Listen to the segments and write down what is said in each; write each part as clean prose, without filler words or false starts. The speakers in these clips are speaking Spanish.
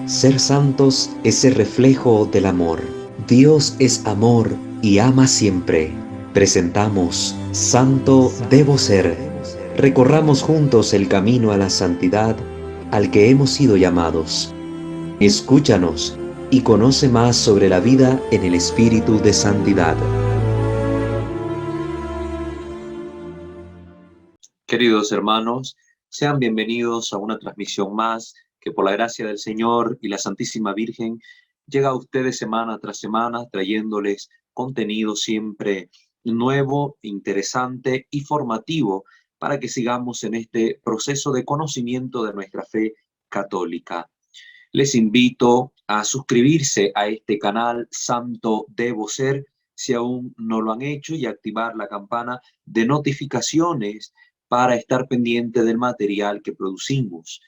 Ser santos es ser reflejo del amor. Dios es amor y ama siempre. Presentamos Santo Debo Ser. Recorramos juntos el camino a la santidad al que hemos sido llamados. Escúchanos y conoce más sobre la vida en el espíritu de santidad. Queridos hermanos, sean bienvenidos a una transmisión más que por la gracia del Señor y la Santísima Virgen llega a ustedes semana tras semana trayéndoles contenido siempre nuevo, interesante y formativo para que sigamos en este proceso de conocimiento de nuestra fe católica. Les invito a suscribirse a este canal Santo Debo Ser si aún no lo han hecho y activar la campana de notificaciones para estar pendiente del material que producimos.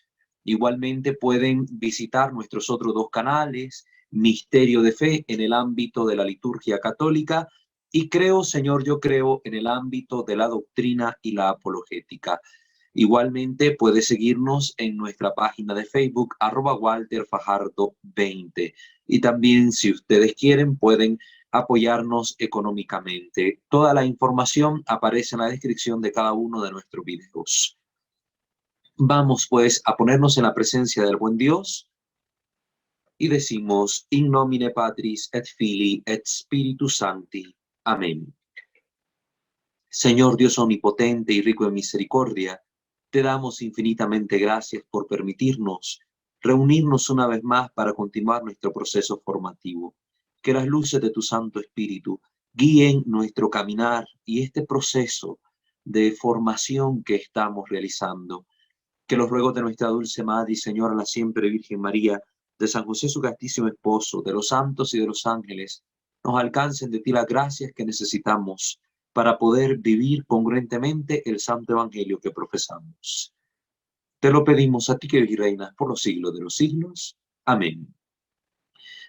Igualmente pueden visitar nuestros otros dos canales, Misterio de Fe en el ámbito de la liturgia católica y Creo, Señor, yo creo en el ámbito de la doctrina y la apologética. Igualmente puede seguirnos en nuestra página de Facebook, @WalterFajardo20. Y también, si ustedes quieren, pueden apoyarnos económicamente. Toda la información aparece en la descripción de cada uno de nuestros videos. Vamos pues a ponernos en la presencia del buen Dios y decimos, in nomine Patris et Filii et Spiritus Sancti. Amén. Señor Dios omnipotente y rico en misericordia, te damos infinitamente gracias por permitirnos reunirnos una vez más para continuar nuestro proceso formativo. Que las luces de tu Santo Espíritu guíen nuestro caminar y este proceso de formación que estamos realizando. Que los ruegos de nuestra dulce Madre y Señora, la siempre Virgen María, de San José su castísimo esposo, de los santos y de los ángeles, nos alcancen de ti las gracias que necesitamos para poder vivir congruentemente el santo evangelio que profesamos. Te lo pedimos a ti que vives y reinas por los siglos de los siglos. Amén.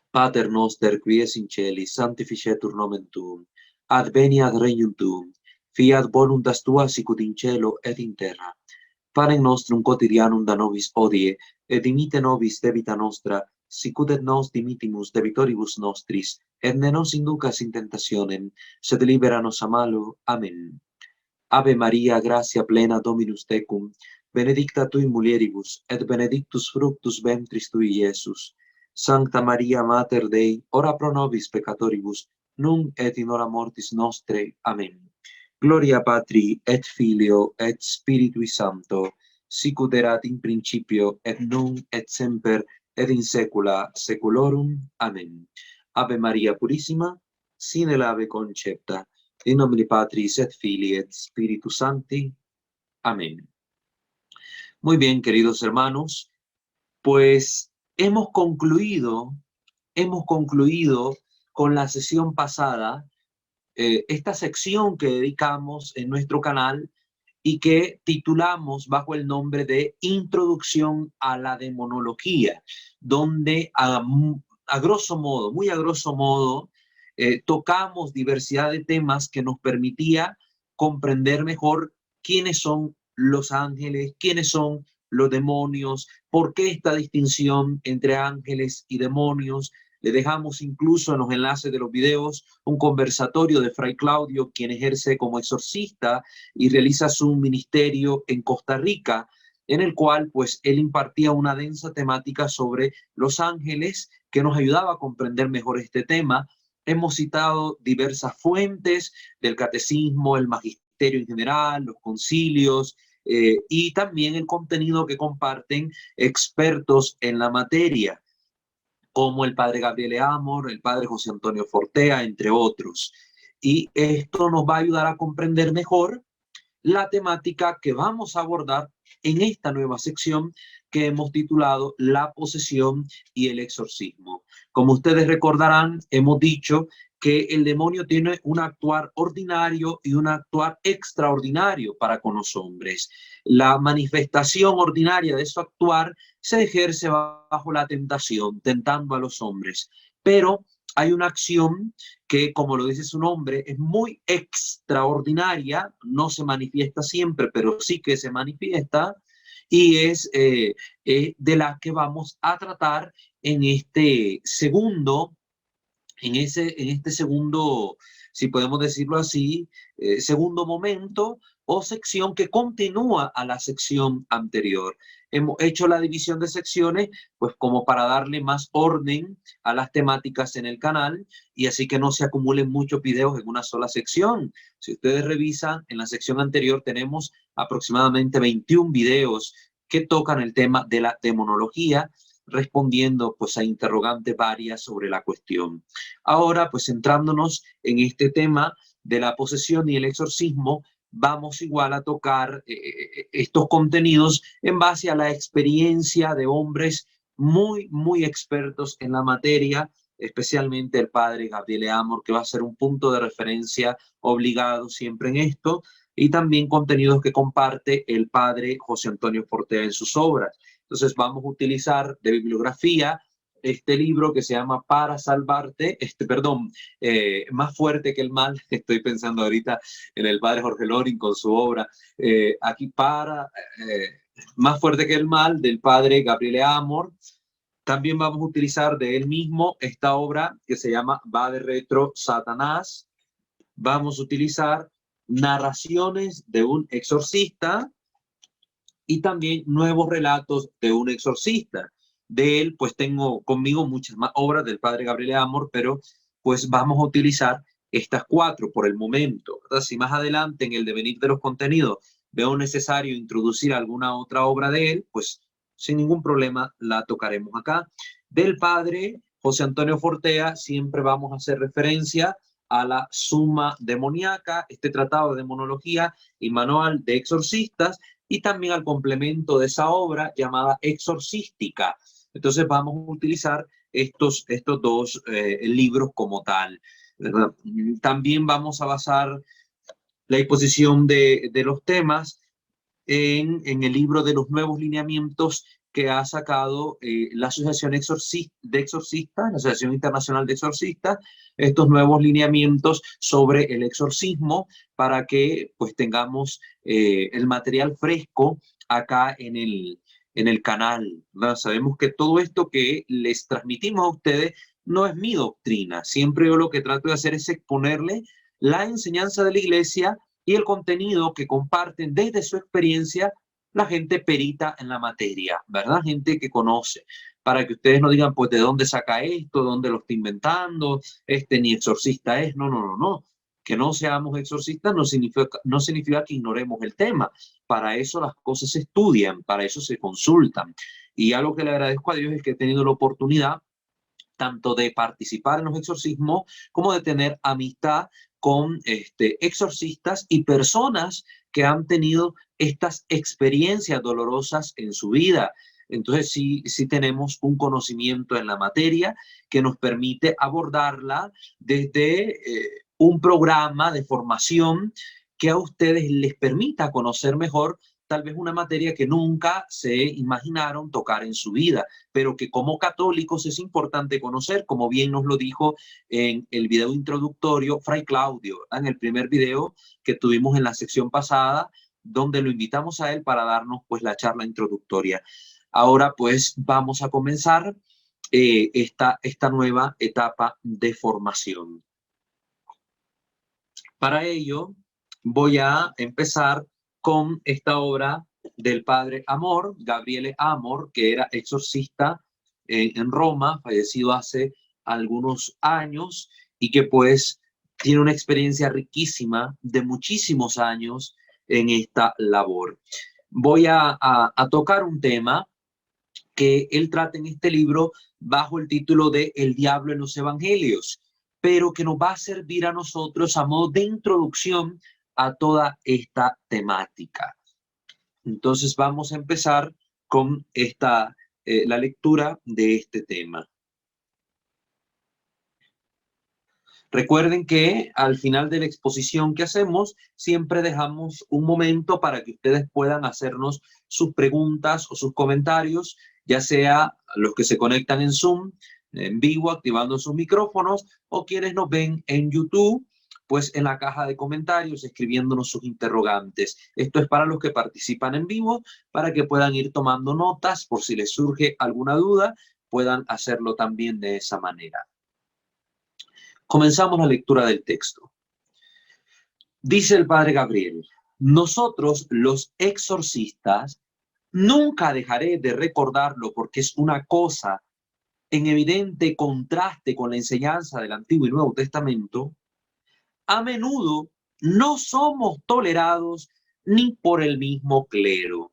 Pater noster, qui es in celis, sanctificetur nomen tuum, adveniat regnum tuum, fiat voluntas tua sicut in cielo et in terra. Panem nostrum quotidianum da nobis hodie, et dimite nobis debita nostra, sicut et nos dimitimus debitoribus nostris, et ne nos inducas in tentationem, sed libera nos a malo. Amén. Ave Maria, gratia plena Dominus tecum, benedicta tui mulieribus, et benedictus fructus ventris tui, Iesus. Sancta Maria, Mater Dei, ora pro nobis peccatoribus, nunc et in hora mortis nostre. Amén. Gloria Patri, et Filio, et Spiritui Sancto, sicut erat in principio, et nunc, et semper, et in saecula saeculorum. Amén. Ave Maria Purissima, sine labе concepta, in nomine Patris et Filii et Spiritus Sancti. Amén. Muy bien, queridos hermanos, pues hemos concluido con la sesión pasada esta sección que dedicamos en nuestro canal y que titulamos bajo el nombre de Introducción a la Demonología, donde a grosso modo, muy a grosso modo, tocamos diversidad de temas que nos permitía comprender mejor quiénes son los ángeles, quiénes son los demonios, por qué esta distinción entre ángeles y demonios. Le dejamos incluso en los enlaces de los videos un conversatorio de Fray Claudio, quien ejerce como exorcista y realiza su ministerio en Costa Rica, en el cual pues él impartía una densa temática sobre los ángeles que nos ayudaba a comprender mejor este tema. Hemos citado diversas fuentes del catecismo, el magisterio en general, los concilios, y también el contenido que comparten expertos en la materia, como el padre Gabriele Amor, el padre José Antonio Fortea, entre otros. Y esto nos va a ayudar a comprender mejor la temática que vamos a abordar en esta nueva sección que hemos titulado La posesión y el exorcismo. Como ustedes recordarán, hemos dicho que el demonio tiene un actuar ordinario y un actuar extraordinario para con los hombres. La manifestación ordinaria de su actuar se ejerce bajo la tentación, tentando a los hombres. Pero hay una acción que, como lo dice su nombre, es muy extraordinaria, no se manifiesta siempre, pero sí que se manifiesta, y es de la que vamos a tratar en este segundo, en este segundo, si podemos decirlo así, segundo momento o sección que continúa a la sección anterior. Hemos hecho la división de secciones, pues como para darle más orden a las temáticas en el canal y así que no se acumulen muchos videos en una sola sección. Si ustedes revisan, en la sección anterior tenemos aproximadamente 21 videos que tocan el tema de la demonología, respondiendo pues a interrogantes varias sobre la cuestión. Ahora, pues centrándonos en este tema de la posesión y el exorcismo, vamos igual a tocar estos contenidos en base a la experiencia de hombres muy expertos en la materia, especialmente el padre Gabriele Amor, que va a ser un punto de referencia obligado siempre en esto, y también contenidos que comparte el padre José Antonio Fortea en sus obras. Entonces vamos a utilizar de bibliografía este libro que se llama Para Salvarte, Más Fuerte que el Mal. Estoy pensando ahorita en el padre Jorge Loring con su obra, aquí Más Fuerte que el Mal, del padre Gabriele Amor. También vamos a utilizar de él mismo esta obra que se llama Va de Retro Satanás. Vamos a utilizar narraciones de un exorcista y también nuevos relatos de un exorcista. De él, pues tengo conmigo muchas más obras del padre Gabriele Amor, pero pues vamos a utilizar estas 4 por el momento, ¿verdad? Si más adelante en el devenir de los contenidos veo necesario introducir alguna otra obra de él, pues sin ningún problema la tocaremos acá. Del padre José Antonio Fortea siempre vamos a hacer referencia a la Summa Demoníaca, este tratado de demonología y manual de exorcistas, y también al complemento de esa obra llamada Exorcística. Entonces vamos a utilizar estos 2 libros como tal, ¿verdad? También vamos a basar la exposición de los temas en el libro de los nuevos lineamientos que ha sacado la Asociación de Exorcistas, la Asociación Internacional de Exorcistas, estos nuevos lineamientos sobre el exorcismo para que pues tengamos el material fresco acá en el canal, ¿verdad? Sabemos que todo esto que les transmitimos a ustedes no es mi doctrina, siempre yo lo que trato de hacer es exponerle la enseñanza de la iglesia y el contenido que comparten desde su experiencia la gente perita en la materia, ¿verdad? Gente que conoce, para que ustedes no digan, pues, ¿de dónde saca esto? ¿De dónde lo está inventando? Ni exorcista es. No. Que no seamos exorcistas no significa que ignoremos el tema. Para eso las cosas se estudian, para eso se consultan. Y algo que le agradezco a Dios es que he tenido la oportunidad tanto de participar en los exorcismos como de tener amistad con exorcistas y personas que han tenido estas experiencias dolorosas en su vida. Entonces sí tenemos un conocimiento en la materia que nos permite abordarla desde un programa de formación que a ustedes les permita conocer mejor tal vez una materia que nunca se imaginaron tocar en su vida, pero que como católicos es importante conocer, como bien nos lo dijo en el video introductorio Fray Claudio, en el primer video que tuvimos en la sección pasada, donde lo invitamos a él para darnos pues la charla introductoria. Ahora pues vamos a comenzar esta nueva etapa de formación. Para ello voy a empezar con esta obra del padre Amor, Gabriele Amor, que era exorcista en Roma, fallecido hace algunos años y que pues tiene una experiencia riquísima de muchísimos años en esta labor. Voy a tocar un tema que él trata en este libro bajo el título de El diablo en los evangelios, pero que nos va a servir a nosotros a modo de introducción a toda esta temática. Entonces vamos a empezar con la lectura de este tema. Recuerden que al final de la exposición que hacemos, siempre dejamos un momento para que ustedes puedan hacernos sus preguntas o sus comentarios, ya sea los que se conectan en Zoom, en vivo, activando sus micrófonos, o quienes nos ven en YouTube, pues en la caja de comentarios, escribiéndonos sus interrogantes. Esto es para los que participan en vivo, para que puedan ir tomando notas por si les surge alguna duda puedan hacerlo también de esa manera. Comenzamos la lectura del texto. Dice el padre Gabriel: nosotros los exorcistas, nunca dejaré de recordarlo porque es una cosa en evidente contraste con la enseñanza del Antiguo y Nuevo Testamento, a menudo no somos tolerados ni por el mismo clero.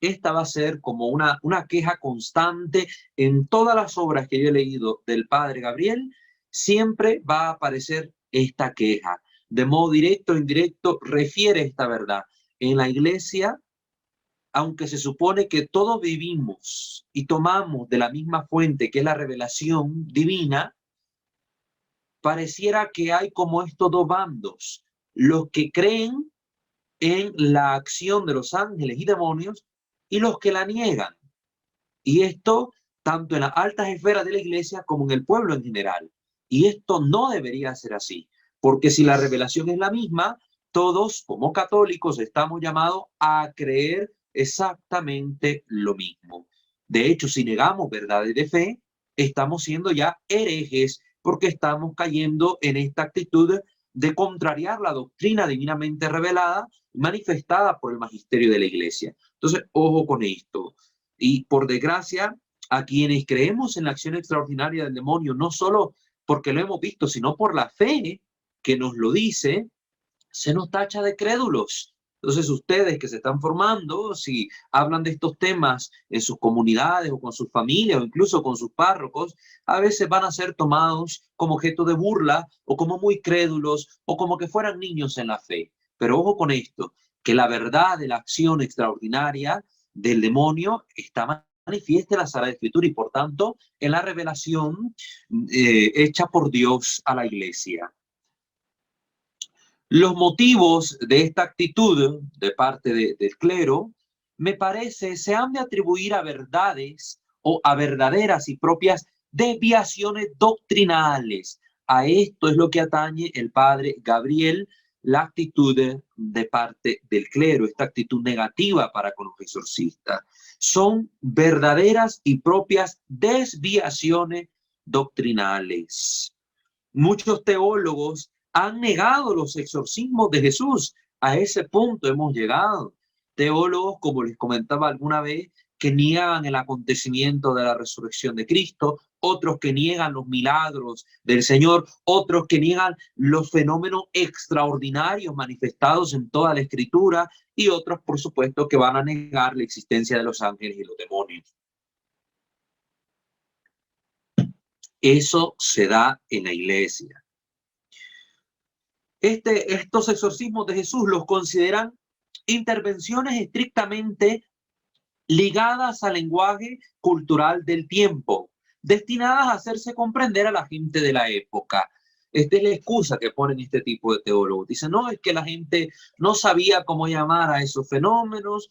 Esta va a ser como una queja constante en todas las obras que yo he leído del padre Gabriel. Siempre va a aparecer esta queja. De modo directo o indirecto refiere esta verdad. En la iglesia, aunque se supone que todos vivimos y tomamos de la misma fuente, que es la revelación divina, pareciera que hay como estos dos bandos: los que creen en la acción de los ángeles y demonios y los que la niegan. Y esto tanto en las altas esferas de la iglesia como en el pueblo en general. Y esto no debería ser así, porque si la revelación es la misma, todos como católicos estamos llamados a creer exactamente lo mismo. De hecho, si negamos verdades de fe, estamos siendo ya herejes, porque estamos cayendo en esta actitud de contrariar la doctrina divinamente revelada, manifestada por el magisterio de la iglesia. Entonces, ojo con esto. Y por desgracia, a quienes creemos en la acción extraordinaria del demonio, no solo porque lo hemos visto, sino por la fe que nos lo dice, se nos tacha de crédulos. Entonces, ustedes que se están formando, si hablan de estos temas en sus comunidades o con sus familias o incluso con sus párrocos, a veces van a ser tomados como objeto de burla o como muy crédulos o como que fueran niños en la fe. Pero ojo con esto, que la verdad de la acción extraordinaria del demonio está manifiesta en la Sagrada Escritura y por tanto en la revelación hecha por Dios a la iglesia. Los motivos de esta actitud de parte del clero, me parece, se han de atribuir a verdades o a verdaderas y propias desviaciones doctrinales. A esto es lo que atañe el padre Gabriel, la actitud de parte del clero, esta actitud negativa para con los exorcistas. Son verdaderas y propias desviaciones doctrinales. Muchos teólogos han negado los exorcismos de Jesús. A ese punto hemos llegado. Teólogos, como les comentaba alguna vez, que niegan el acontecimiento de la resurrección de Cristo, otros que niegan los milagros del Señor, otros que niegan los fenómenos extraordinarios manifestados en toda la Escritura, y otros, por supuesto, que van a negar la existencia de los ángeles y los demonios. Eso se da en la iglesia. Estos exorcismos de Jesús los consideran intervenciones estrictamente ligadas al lenguaje cultural del tiempo, destinadas a hacerse comprender a la gente de la época. Esta es la excusa que ponen este tipo de teólogos. Dicen, no, es que la gente no sabía cómo llamar a esos fenómenos,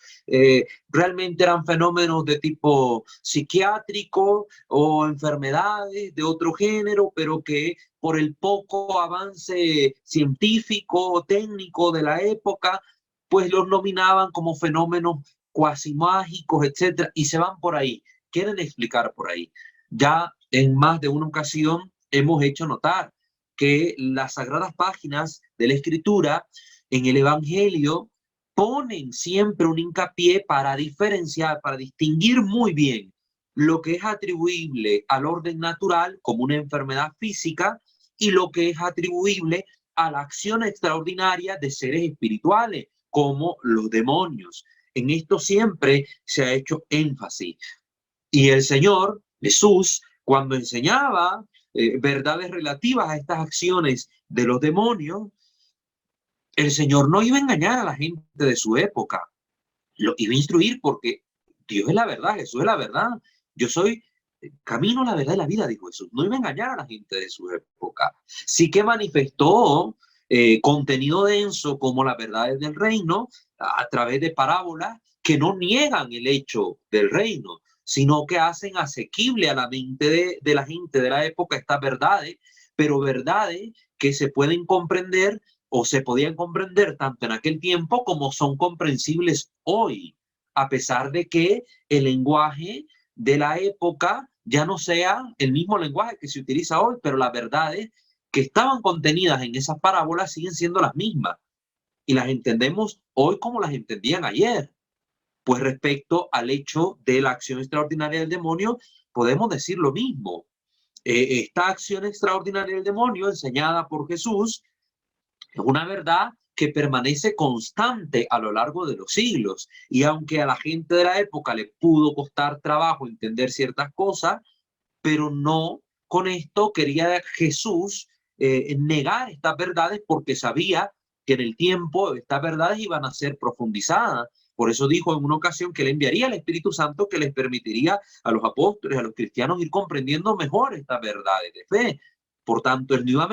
realmente eran fenómenos de tipo psiquiátrico o enfermedades de otro género, pero que por el poco avance científico o técnico de la época, pues los nominaban como fenómenos cuasi mágicos, etcétera, y se van por ahí, quieren explicar por ahí. Ya en más de una ocasión hemos hecho notar que las sagradas páginas de la Escritura en el Evangelio ponen siempre un hincapié para diferenciar, para distinguir muy bien lo que es atribuible al orden natural como una enfermedad física y lo que es atribuible a la acción extraordinaria de seres espirituales como los demonios. En esto siempre se ha hecho énfasis. Y el Señor Jesús, cuando enseñaba verdades relativas a estas acciones de los demonios, el Señor no iba a engañar a la gente de su época, lo iba a instruir porque Dios es la verdad, Jesús es la verdad. Yo soy camino, la verdad y la vida, dijo Jesús. No iba a engañar a la gente de su época. Sí que manifestó contenido denso como las verdades del reino a través de parábolas que no niegan el hecho del reino, sino que hacen asequible a la mente de la gente de la época estas verdades, pero verdades que se pueden comprender o se podían comprender tanto en aquel tiempo como son comprensibles hoy, a pesar de que el lenguaje de la época ya no sea el mismo lenguaje que se utiliza hoy, pero la verdad es que estaban contenidas en esas parábolas siguen siendo las mismas y las entendemos hoy como las entendían ayer. Pues respecto al hecho de la acción extraordinaria del demonio, podemos decir lo mismo. Esta acción extraordinaria del demonio enseñada por Jesús es una verdad que permanece constante a lo largo de los siglos. Y aunque a la gente de la época le pudo costar trabajo entender ciertas cosas, pero no con esto quería Jesús negar estas verdades porque sabía que en el tiempo estas verdades iban a ser profundizadas. Por eso dijo en una ocasión que le enviaría el Espíritu Santo que les permitiría a los apóstoles, a los cristianos ir comprendiendo mejor estas verdades de fe. Por tanto, él no iba a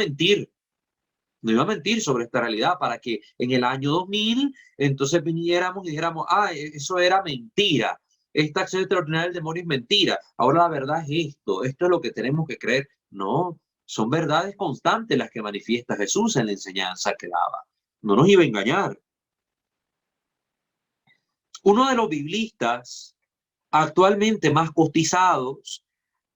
mentir sobre esta realidad para que en el año 2000 entonces viniéramos y dijéramos, eso era mentira. Esta acción extraordinaria del demonio es mentira. Ahora la verdad es esto es lo que tenemos que creer. No, son verdades constantes las que manifiesta Jesús en la enseñanza que daba. No nos iba a engañar. Uno de los biblistas actualmente más cotizados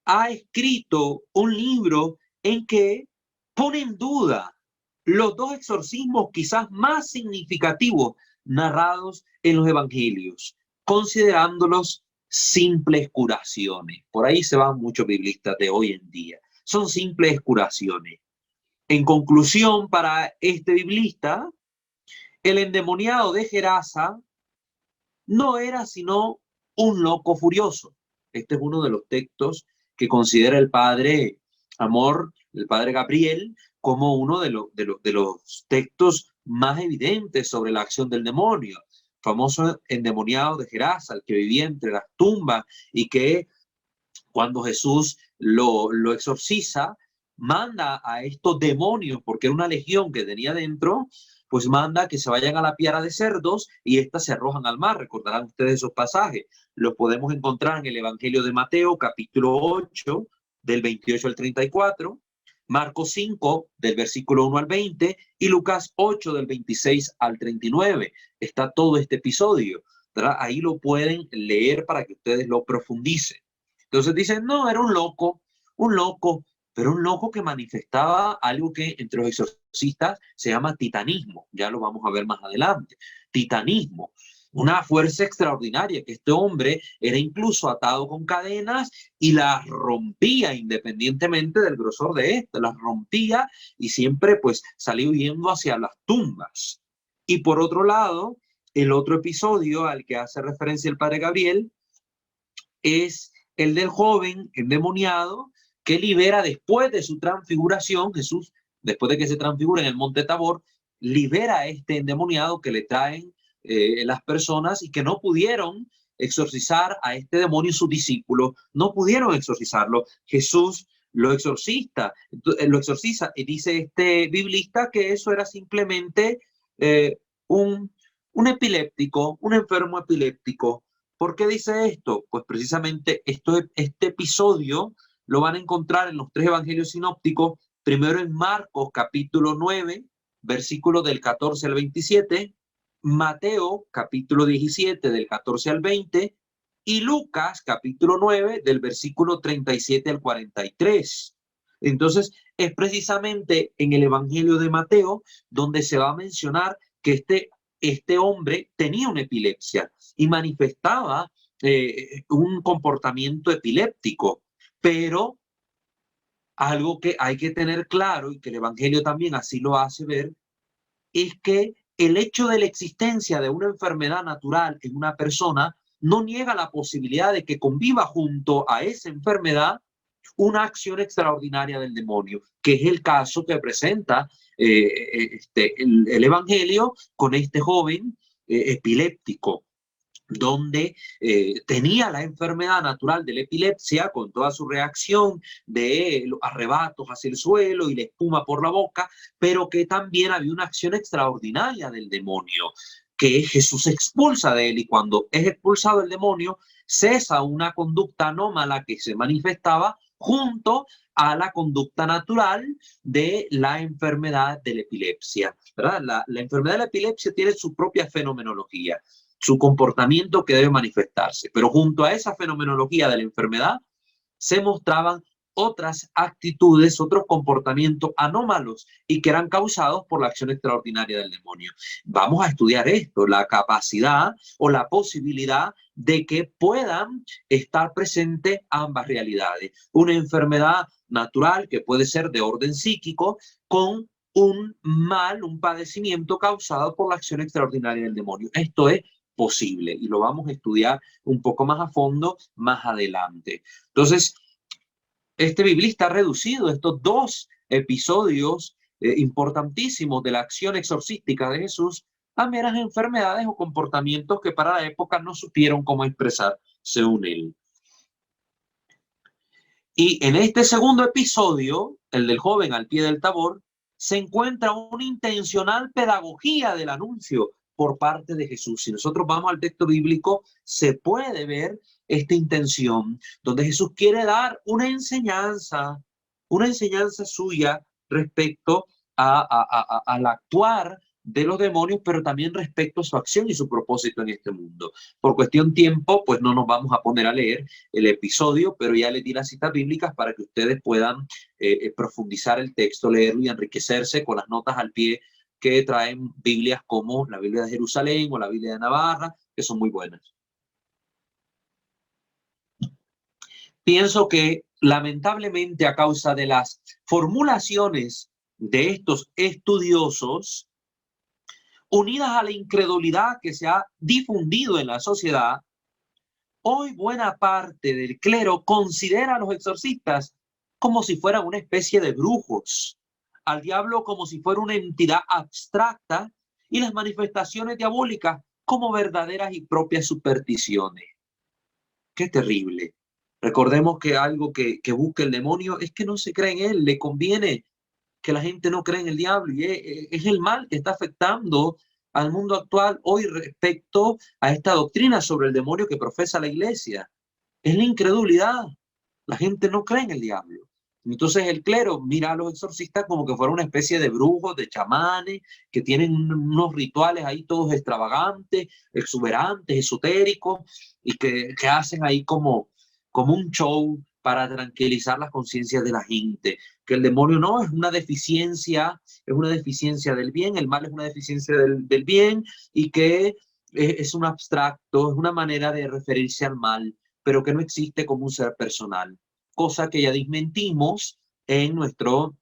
ha escrito un libro en que pone en duda los dos exorcismos quizás más significativos narrados en los evangelios, considerándolos simples curaciones. Por ahí se van muchos biblistas de hoy en día. Son simples curaciones. En conclusión, para este biblista, el endemoniado de Gerasa no era sino un loco furioso. Este es uno de los textos que considera el padre Amor, el padre Gabriel, como uno de los textos más evidentes sobre la acción del demonio. Famoso endemoniado de Gerasa, el que vivía entre las tumbas y que cuando Jesús lo exorciza, manda a estos demonios, porque era una legión que tenía dentro, pues manda que se vayan a la piara de cerdos y éstas se arrojan al mar. Recordarán ustedes esos pasajes. Los podemos encontrar en el Evangelio de Mateo, capítulo 8, del 28 al 34, Marcos 5, del versículo 1 al 20, y Lucas 8, del 26 al 39. Está todo este episodio, ¿verdad? Ahí lo pueden leer para que ustedes lo profundicen. Entonces dicen, no, era un loco, pero un loco que manifestaba algo que entre los exorcistas se llama titanismo. Ya lo vamos a ver más adelante. Titanismo, una fuerza extraordinaria, que este hombre era incluso atado con cadenas y las rompía independientemente del grosor de estas, las rompía y siempre pues salía huyendo hacia las tumbas. Y por otro lado, el otro episodio al que hace referencia el padre Gabriel es el del joven endemoniado que libera después de su transfiguración. Jesús, después de que se transfigura en el monte Tabor, libera a este endemoniado que le traen las personas y que no pudieron exorcizar a este demonio. Sus discípulos no pudieron exorcizarlo. Jesús lo exorciza y dice este biblista que eso era simplemente eh, un, un epiléptico, un enfermo epiléptico. ¿Por qué dice esto? Pues precisamente este episodio lo van a encontrar en los tres evangelios sinópticos, primero en Marcos capítulo 9, versículos del 14 al 27, Mateo capítulo 17 del 14 al 20 y Lucas capítulo 9 del versículo 37 al 43. Entonces es precisamente en el evangelio de Mateo donde se va a mencionar que este hombre tenía una epilepsia y manifestaba un comportamiento epiléptico, pero algo que hay que tener claro y que el Evangelio también así lo hace ver, es que el hecho de la existencia de una enfermedad natural en una persona no niega la posibilidad de que conviva junto a esa enfermedad una acción extraordinaria del demonio, que es el caso que presenta el Evangelio con este joven epiléptico, donde tenía la enfermedad natural de la epilepsia con toda su reacción de los arrebatos hacia el suelo y la espuma por la boca, pero que también había una acción extraordinaria del demonio, que Jesús expulsa de él, y cuando es expulsado el demonio, cesa una conducta anómala que se manifestaba junto a la conducta natural de la enfermedad de la epilepsia, ¿verdad? La enfermedad de la epilepsia tiene su propia fenomenología. su comportamiento que debe manifestarse. Pero junto a esa fenomenología de la enfermedad se mostraban otras actitudes, otros comportamientos anómalos y que eran causados por la acción extraordinaria del demonio. Vamos a estudiar esto, la capacidad o la posibilidad de que puedan estar presentes ambas realidades. Una enfermedad natural que puede ser de orden psíquico con un mal, un padecimiento causado por la acción extraordinaria del demonio. Esto es posible y lo vamos a estudiar un poco más a fondo más adelante. Entonces, este biblista ha reducido estos dos episodios importantísimos de la acción exorcística de Jesús a meras enfermedades o comportamientos que para la época no supieron cómo expresar según él. Y en este segundo episodio, el del joven al pie del Tabor, se encuentra una intencional pedagogía del anuncio por parte de Jesús. Si nosotros vamos al texto bíblico, se puede ver esta intención, donde Jesús quiere dar una enseñanza suya respecto al actuar de los demonios, pero también respecto a su acción y su propósito en este mundo. Por cuestión tiempo, pues no nos vamos a poner a leer el episodio, pero ya les di las citas bíblicas para que ustedes puedan profundizar el texto, leerlo y enriquecerse con las notas al pie que traen Biblias como la Biblia de Jerusalén o la Biblia de Navarra, que son muy buenas. Pienso que lamentablemente a causa de las formulaciones de estos estudiosos, unidas a la incredulidad que se ha difundido en la sociedad, hoy buena parte del clero considera a los exorcistas como si fueran una especie de brujos, al diablo como si fuera una entidad abstracta y las manifestaciones diabólicas como verdaderas y propias supersticiones. Qué terrible. Recordemos que algo que busca el demonio es que no se cree en él, le conviene que la gente no cree en el diablo y es el mal que está afectando al mundo actual hoy respecto a esta doctrina sobre el demonio que profesa la iglesia. Es la incredulidad. La gente no cree en el diablo. Entonces el clero mira a los exorcistas como que fuera una especie de brujos, de chamanes, que tienen unos rituales ahí todos extravagantes, exuberantes, esotéricos, y que hacen ahí como un show para tranquilizar las conciencias de la gente. Que el demonio no es una deficiencia del bien, el mal es una deficiencia del bien, y que es un abstracto, es una manera de referirse al mal, pero que no existe como un ser personal, cosa que ya desmentimos en nuestro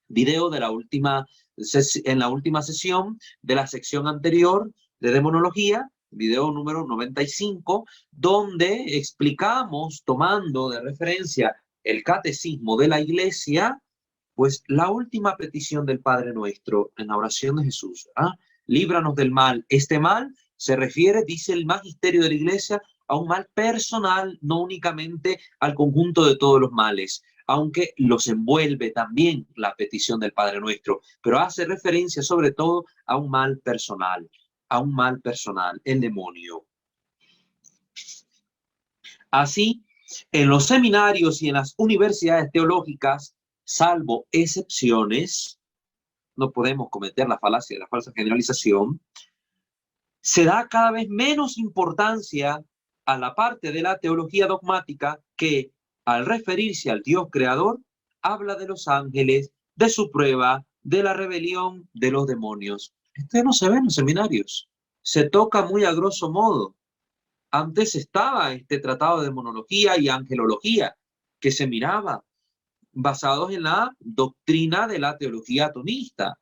video de en la última sesión de la sección anterior de demonología, video número 95, donde explicamos, tomando de referencia el catecismo de la iglesia, pues la última petición del Padre Nuestro en la oración de Jesús. Líbranos del mal. Este mal se refiere, dice el magisterio de la iglesia, a un mal personal, no únicamente al conjunto de todos los males, aunque los envuelve también la petición del Padre Nuestro, pero hace referencia sobre todo a un mal personal, el demonio. Así, en los seminarios y en las universidades teológicas, salvo excepciones, no podemos cometer la falacia de la falsa generalización, se da cada vez menos importancia a la parte de la teología dogmática que, al referirse al Dios creador, habla de los ángeles, de su prueba, de la rebelión, de los demonios. Esto no se ve en los seminarios. Se toca muy a grosso modo. Antes estaba este tratado de demonología y angelología que se miraba, basados en la doctrina de la teología atomista.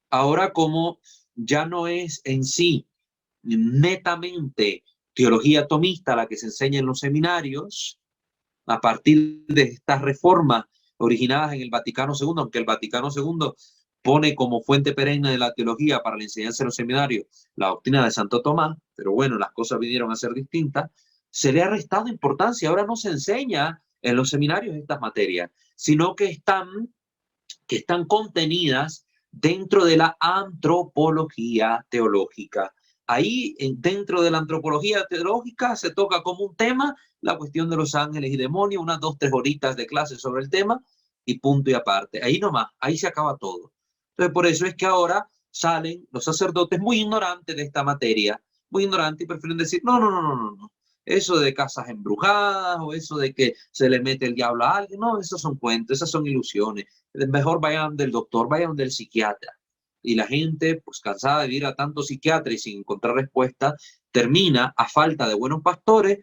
Ahora, como ya no es en sí netamente teología atomista la que se enseña en los seminarios, a partir de estas reformas originadas en el Vaticano II, aunque el Vaticano II pone como fuente perenne de la teología para la enseñanza en los seminarios la doctrina de Santo Tomás, pero bueno, las cosas vinieron a ser distintas, se le ha restado importancia. Ahora no se enseña en los seminarios estas materias, sino que están contenidas dentro de la antropología teológica. Ahí, dentro de la antropología teológica, se toca como un tema la cuestión de los ángeles y demonios, unas 2-3 horitas de clase sobre el tema, y punto y aparte. Ahí nomás, ahí se acaba todo. Entonces, por eso es que ahora salen los sacerdotes muy ignorantes de esta materia, muy ignorantes y prefieren decir, no, no, no, no, no, no. Eso de casas embrujadas o eso de que se le mete el diablo a alguien, no, esos son cuentos, esas son ilusiones. Mejor vayan del doctor, vayan del psiquiatra. Y la gente, pues cansada de ir a tantos psiquiatras y sin encontrar respuesta, termina, a falta de buenos pastores,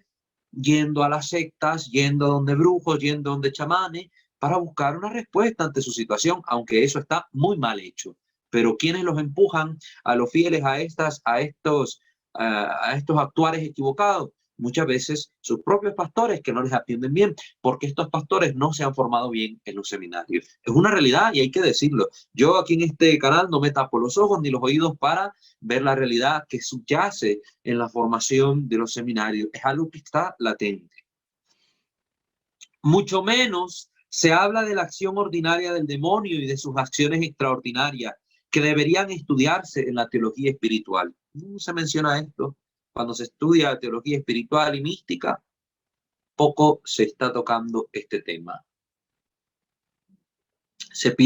yendo a las sectas, yendo a donde brujos, yendo a donde chamanes, para buscar una respuesta ante su situación, aunque eso está muy mal hecho. Pero quienes los empujan a los fieles a estos actuares equivocados, muchas veces sus propios pastores que no les atienden bien, porque estos pastores no se han formado bien en los seminarios. Es una realidad y hay que decirlo. Yo aquí en este canal no me tapo los ojos ni los oídos para ver la realidad que subyace en la formación de los seminarios. Es algo que está latente. Mucho menos se habla de la acción ordinaria del demonio y de sus acciones extraordinarias que deberían estudiarse en la teología espiritual. No se menciona esto. Cuando se estudia teología espiritual y mística, poco se está tocando este tema. Se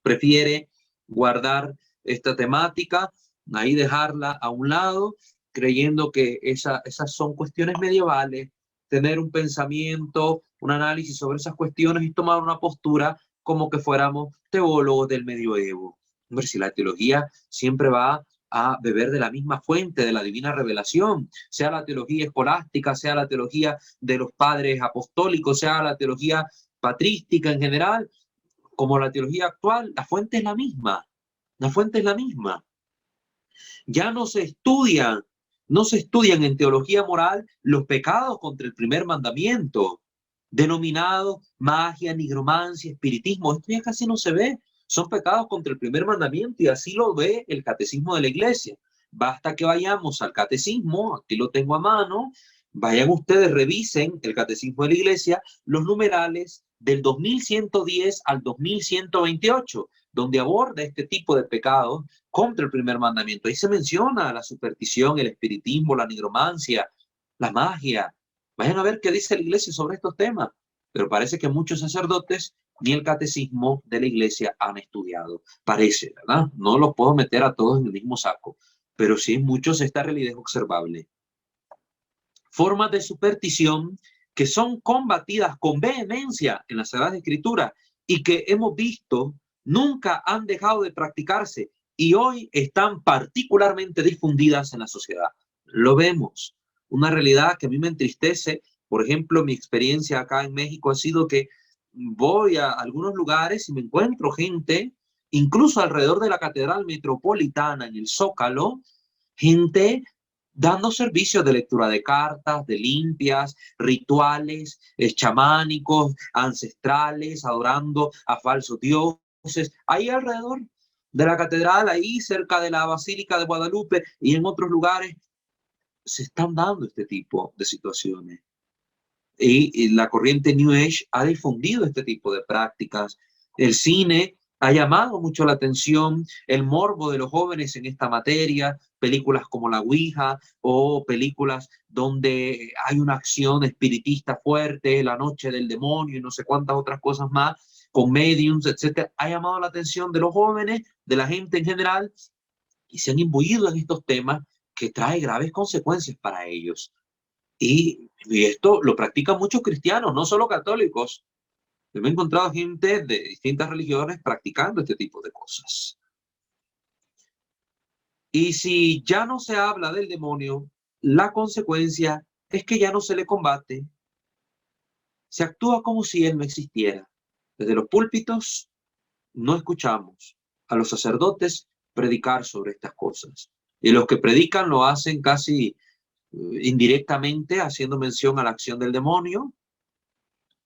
prefiere guardar esta temática, ahí dejarla a un lado, creyendo que esas son cuestiones medievales, tener un pensamiento, un análisis sobre esas cuestiones y tomar una postura como que fuéramos teólogos del medioevo. Hombre, si la teología siempre va a beber de la misma fuente, de la divina revelación, sea la teología escolástica, sea la teología de los padres apostólicos, sea la teología patrística en general, como la teología actual, la fuente es la misma. La fuente es la misma. Ya no se estudian en teología moral los pecados contra el primer mandamiento, denominado magia, nigromancia, espiritismo. Esto ya casi no se ve. Son pecados contra el primer mandamiento y así lo ve el catecismo de la iglesia. Basta que vayamos al catecismo, aquí lo tengo a mano, vayan ustedes, revisen el catecismo de la iglesia, los numerales del 2110 al 2128, donde aborda este tipo de pecados contra el primer mandamiento. Ahí se menciona la superstición, el espiritismo, la nigromancia, la magia. Vayan a ver qué dice la iglesia sobre estos temas. Pero parece que muchos sacerdotes ni el catecismo de la iglesia han estudiado. Parece, ¿verdad? No los puedo meter a todos en el mismo saco, pero sí en muchos esta realidad es observable. Formas de superstición que son combatidas con vehemencia en la Sagrada Escritura y que hemos visto nunca han dejado de practicarse y hoy están particularmente difundidas en la sociedad. Lo vemos. Una realidad que a mí me entristece. Por ejemplo, mi experiencia acá en México ha sido que voy a algunos lugares y me encuentro gente, incluso alrededor de la Catedral Metropolitana, en el Zócalo, gente dando servicios de lectura de cartas, de limpias, rituales chamánicos, ancestrales, adorando a falsos dioses, ahí alrededor de la catedral, ahí cerca de la Basílica de Guadalupe y en otros lugares, se están dando este tipo de situaciones. Y la corriente New Age ha difundido este tipo de prácticas. El cine ha llamado mucho la atención, el morbo de los jóvenes en esta materia, películas como La Ouija o películas donde hay una acción espiritista fuerte, La Noche del Demonio y no sé cuántas otras cosas más, con mediums, etcétera, ha llamado la atención de los jóvenes, de la gente en general, y se han imbuido en estos temas que trae graves consecuencias para ellos. Y esto lo practican muchos cristianos, no solo católicos. Yo me he encontrado gente de distintas religiones practicando este tipo de cosas. Y si ya no se habla del demonio, la consecuencia es que ya no se le combate. Se actúa como si él no existiera. Desde los púlpitos no escuchamos a los sacerdotes predicar sobre estas cosas. Y los que predican lo hacen casi indirectamente, haciendo mención a la acción del demonio,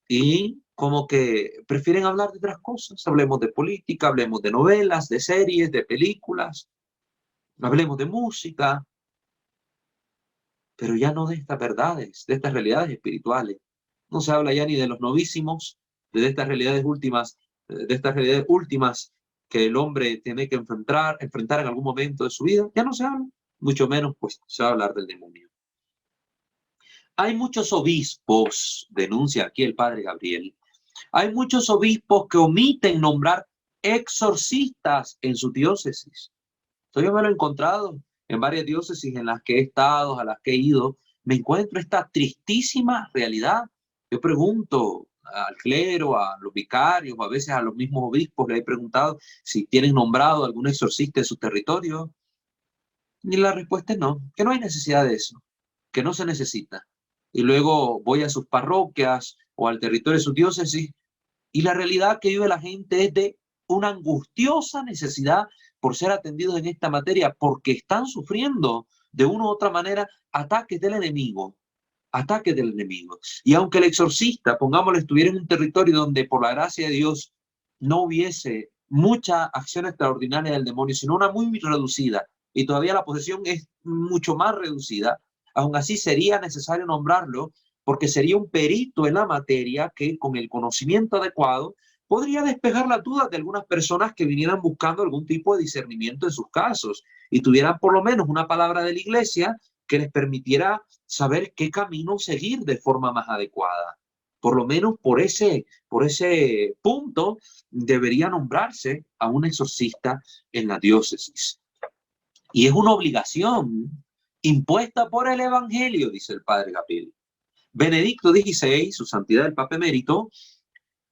y como que prefieren hablar de otras cosas. Hablemos de política, hablemos de novelas, de series, de películas, hablemos de música, pero ya no de estas verdades, de estas realidades espirituales. No se habla ya ni de los novísimos, de estas realidades últimas que el hombre tiene que enfrentar en algún momento de su vida. Ya no se habla, mucho menos pues se va a hablar del demonio. Hay muchos obispos, denuncia aquí el padre Gabriel, hay muchos obispos que omiten nombrar exorcistas en su diócesis. Esto yo me lo he encontrado en varias diócesis en las que he estado, a las que he ido, me encuentro esta tristísima realidad. Yo pregunto al clero, a los vicarios, o a veces a los mismos obispos, le he preguntado si tienen nombrado algún exorcista en su territorio. Y la respuesta es no, que no hay necesidad de eso, que no se necesita. Y luego voy a sus parroquias o al territorio de sus diócesis y la realidad que vive la gente es de una angustiosa necesidad por ser atendidos en esta materia, porque están sufriendo de una u otra manera ataques del enemigo, ataques del enemigo. Y aunque el exorcista, pongámoslo, estuviera en un territorio donde por la gracia de Dios no hubiese mucha acción extraordinaria del demonio, sino una muy reducida, y todavía la posesión es mucho más reducida, aún así sería necesario nombrarlo porque sería un perito en la materia que con el conocimiento adecuado podría despejar las dudas de algunas personas que vinieran buscando algún tipo de discernimiento en sus casos y tuvieran por lo menos una palabra de la iglesia que les permitiera saber qué camino seguir de forma más adecuada. Por lo menos por ese punto debería nombrarse a un exorcista en la diócesis. Y es una obligación impuesta por el Evangelio, dice el padre Gabriel. Benedicto XVI, su santidad el Papa Emérito,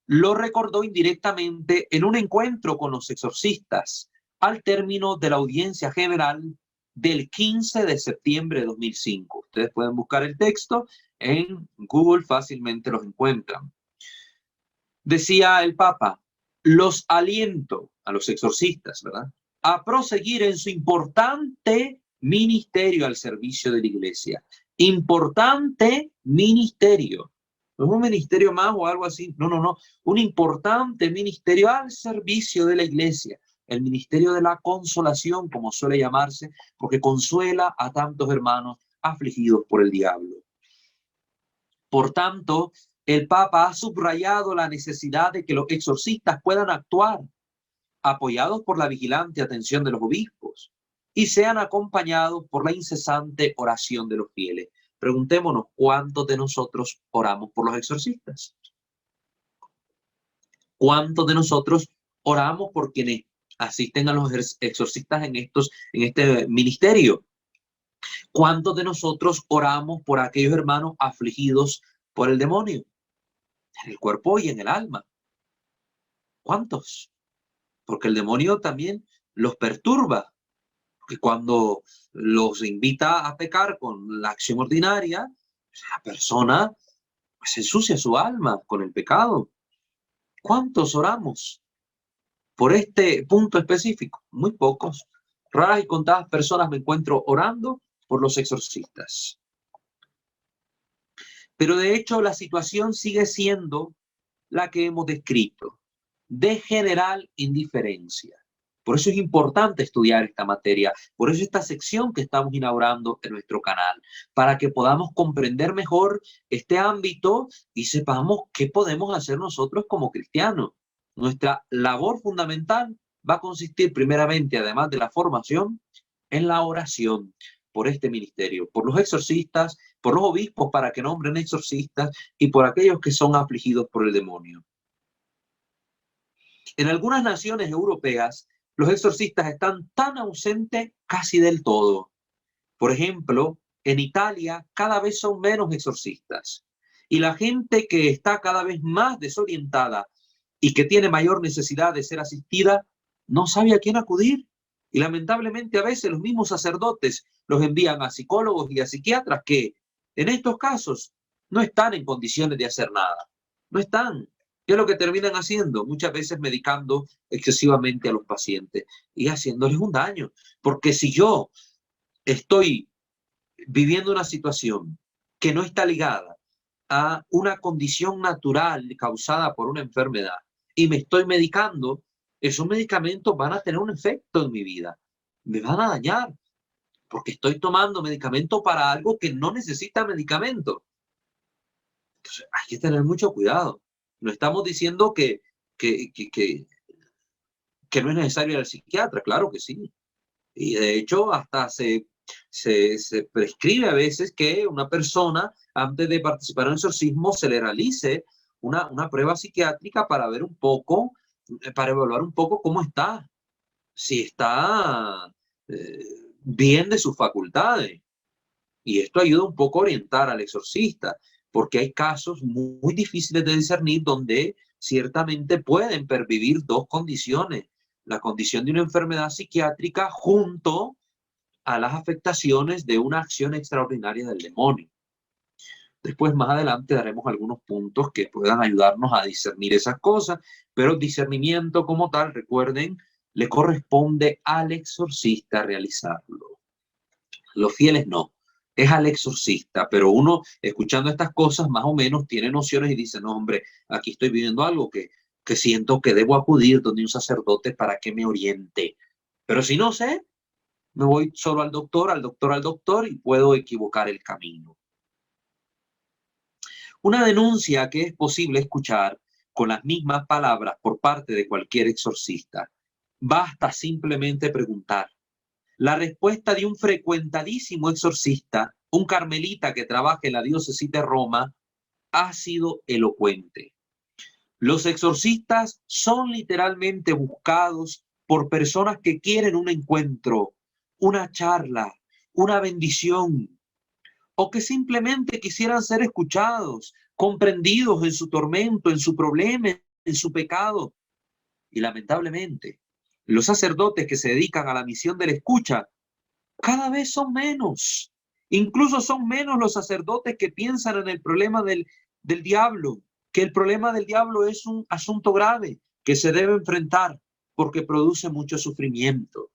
lo recordó indirectamente en un encuentro con los exorcistas al término de la audiencia general del 15 de septiembre de 2005. Ustedes pueden buscar el texto en Google, fácilmente los encuentran. Decía el Papa, los aliento a los exorcistas, ¿verdad?, a proseguir en su importante ministerio al servicio de la Iglesia. Importante ministerio. No es un ministerio más o algo así. No, no, no. Un importante ministerio al servicio de la Iglesia. El ministerio de la consolación, como suele llamarse, porque consuela a tantos hermanos afligidos por el diablo. Por tanto, el Papa ha subrayado la necesidad de que los exorcistas puedan actuar apoyados por la vigilante atención de los obispos y sean acompañados por la incesante oración de los fieles. Preguntémonos, ¿cuántos de nosotros oramos por los exorcistas? ¿Cuántos de nosotros oramos por quienes asisten a los exorcistas en este ministerio? ¿Cuántos de nosotros oramos por aquellos hermanos afligidos por el demonio, en el cuerpo y en el alma? ¿Cuántos? Porque el demonio también los perturba. Y cuando los invita a pecar con la acción ordinaria, la persona pues ensucia su alma con el pecado. ¿Cuántos oramos por este punto específico? Muy pocos. Raras y contadas personas me encuentro orando por los exorcistas. Pero de hecho la situación sigue siendo la que hemos descrito, de general indiferencia. Por eso es importante estudiar esta materia, por eso esta sección que estamos inaugurando en nuestro canal, para que podamos comprender mejor este ámbito y sepamos qué podemos hacer nosotros como cristianos. Nuestra labor fundamental va a consistir primeramente, además de la formación, en la oración por este ministerio, por los exorcistas, por los obispos para que nombren exorcistas y por aquellos que son afligidos por el demonio. En algunas naciones europeas, los exorcistas están tan ausentes casi del todo. Por ejemplo, en Italia cada vez son menos exorcistas. Y la gente que está cada vez más desorientada y que tiene mayor necesidad de ser asistida, no sabe a quién acudir. Y lamentablemente a veces los mismos sacerdotes los envían a psicólogos y a psiquiatras que en estos casos no están en condiciones de hacer nada. No están. ¿Qué es lo que terminan haciendo? Muchas veces medicando excesivamente a los pacientes y haciéndoles un daño. Porque si yo estoy viviendo una situación que no está ligada a una condición natural causada por una enfermedad y me estoy medicando, esos medicamentos van a tener un efecto en mi vida. Me van a dañar porque estoy tomando medicamento para algo que no necesita medicamento. Entonces, hay que tener mucho cuidado. No estamos diciendo que no es necesario ir al psiquiatra, claro que sí. Y de hecho, hasta se prescribe a veces que una persona, antes de participar en el exorcismo, se le realice una prueba psiquiátrica para ver un poco, para evaluar un poco cómo está. Si está bien de sus facultades. Y esto ayuda un poco a orientar al exorcista, porque hay casos muy difíciles de discernir donde ciertamente pueden pervivir dos condiciones: la condición de una enfermedad psiquiátrica junto a las afectaciones de una acción extraordinaria del demonio. Después, más adelante, daremos algunos puntos que puedan ayudarnos a discernir esas cosas, pero discernimiento como tal, recuerden, le corresponde al exorcista realizarlo. Los fieles no, es al exorcista, pero uno escuchando estas cosas más o menos tiene nociones y dice, no, hombre, aquí estoy viviendo algo que siento que debo acudir donde un sacerdote para que me oriente. Pero si no sé, me voy solo al doctor, al doctor, al doctor y puedo equivocar el camino. Una denuncia que es posible escuchar con las mismas palabras por parte de cualquier exorcista. Basta simplemente preguntar. La respuesta de un frecuentadísimo exorcista, un carmelita que trabaja en la diócesis de Roma, ha sido elocuente. Los exorcistas son literalmente buscados por personas que quieren un encuentro, una charla, una bendición, o que simplemente quisieran ser escuchados, comprendidos en su tormento, en su problema, en su pecado. Y lamentablemente, los sacerdotes que se dedican a la misión de la escucha cada vez son menos. Incluso son menos los sacerdotes que piensan en el problema del diablo, que el problema del diablo es un asunto grave que se debe enfrentar porque produce mucho sufrimiento.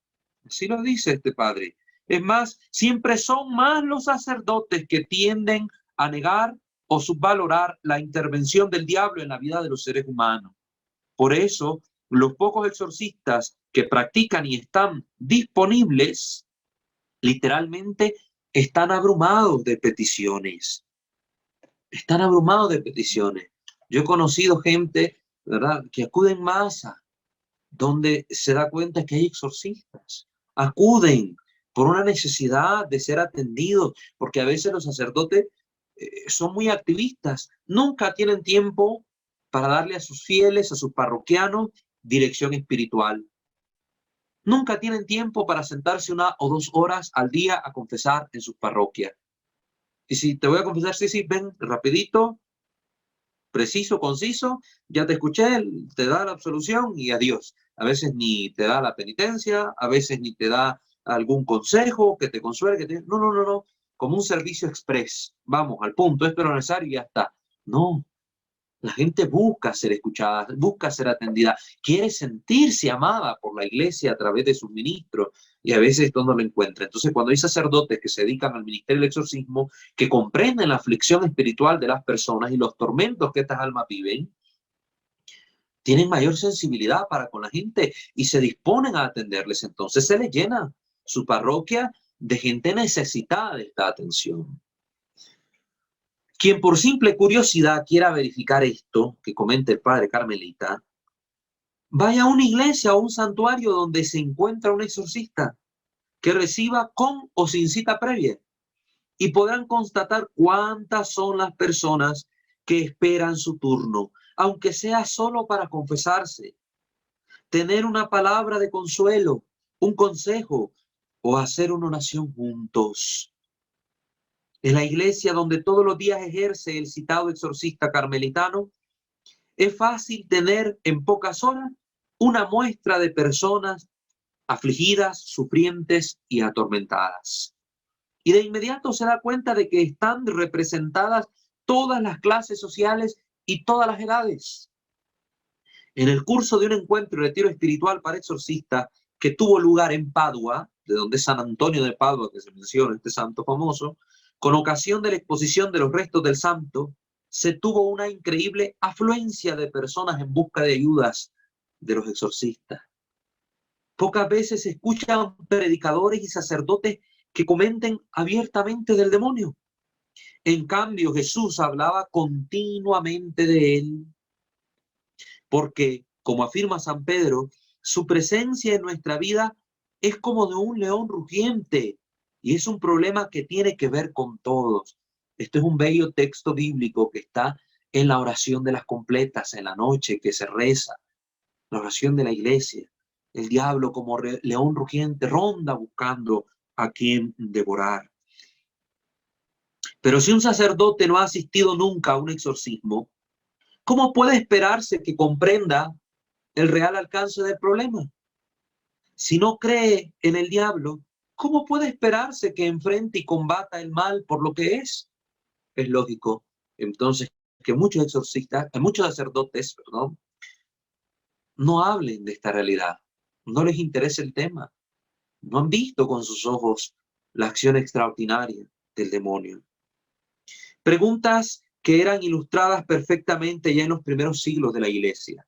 Así lo dice este padre. Es más, siempre son más los sacerdotes que tienden a negar o subvalorar la intervención del diablo en la vida de los seres humanos. Por eso, los pocos exorcistas que practican y están disponibles, literalmente están abrumados de peticiones. Están abrumados de peticiones. Yo he conocido gente, ¿verdad?, que acude en masa, donde se da cuenta que hay exorcistas. Acuden por una necesidad de ser atendidos, porque a veces los sacerdotes son muy activistas. Nunca tienen tiempo para darle a sus fieles, a sus parroquianos, dirección espiritual. Nunca tienen tiempo para sentarse 1 o 2 horas al día a confesar en sus parroquias. Y si te voy a confesar, sí, ven rapidito, preciso, conciso, ya te escuché, te da la absolución y adiós. A veces ni te da la penitencia, a veces ni te da algún consejo que te consuele, no, como un servicio express. Vamos, al punto, esto es lo necesario y ya está. No, la gente busca ser escuchada, busca ser atendida, quiere sentirse amada por la iglesia a través de sus ministros y a veces esto no lo encuentra. Entonces, cuando hay sacerdotes que se dedican al ministerio del exorcismo, que comprenden la aflicción espiritual de las personas y los tormentos que estas almas viven, tienen mayor sensibilidad para con la gente y se disponen a atenderles. Entonces se les llena su parroquia de gente necesitada de esta atención. Quien por simple curiosidad quiera verificar esto que comenta el padre carmelita, vaya a una iglesia o un santuario donde se encuentra un exorcista que reciba con o sin cita previa y podrán constatar cuántas son las personas que esperan su turno, aunque sea solo para confesarse, tener una palabra de consuelo, un consejo o hacer una oración juntos. En la iglesia donde todos los días ejerce el citado exorcista carmelitano, es fácil tener en pocas horas una muestra de personas afligidas, sufrientes y atormentadas. Y de inmediato se da cuenta de que están representadas todas las clases sociales y todas las edades. En el curso de un encuentro y retiro espiritual para exorcistas que tuvo lugar en Padua, de donde es San Antonio de Padua, que se menciona este santo famoso, con ocasión de la exposición de los restos del santo, se tuvo una increíble afluencia de personas en busca de ayudas de los exorcistas. Pocas veces se escuchan predicadores y sacerdotes que comenten abiertamente del demonio. En cambio, Jesús hablaba continuamente de él, porque, como afirma San Pedro, su presencia en nuestra vida es como de un león rugiente y es un problema que tiene que ver con todos. Este es un bello texto bíblico que está en la oración de las completas, en la noche que se reza, la oración de la iglesia. El diablo como león rugiente ronda buscando a quien devorar. Pero si un sacerdote no ha asistido nunca a un exorcismo, ¿cómo puede esperarse que comprenda el real alcance del problema? Si no cree en el diablo, ¿cómo puede esperarse que enfrente y combata el mal por lo que es? Es lógico, entonces, que muchos sacerdotes, no hablen de esta realidad. No les interesa el tema. No han visto con sus ojos la acción extraordinaria del demonio. Preguntas que eran ilustradas perfectamente ya en los primeros siglos de la Iglesia.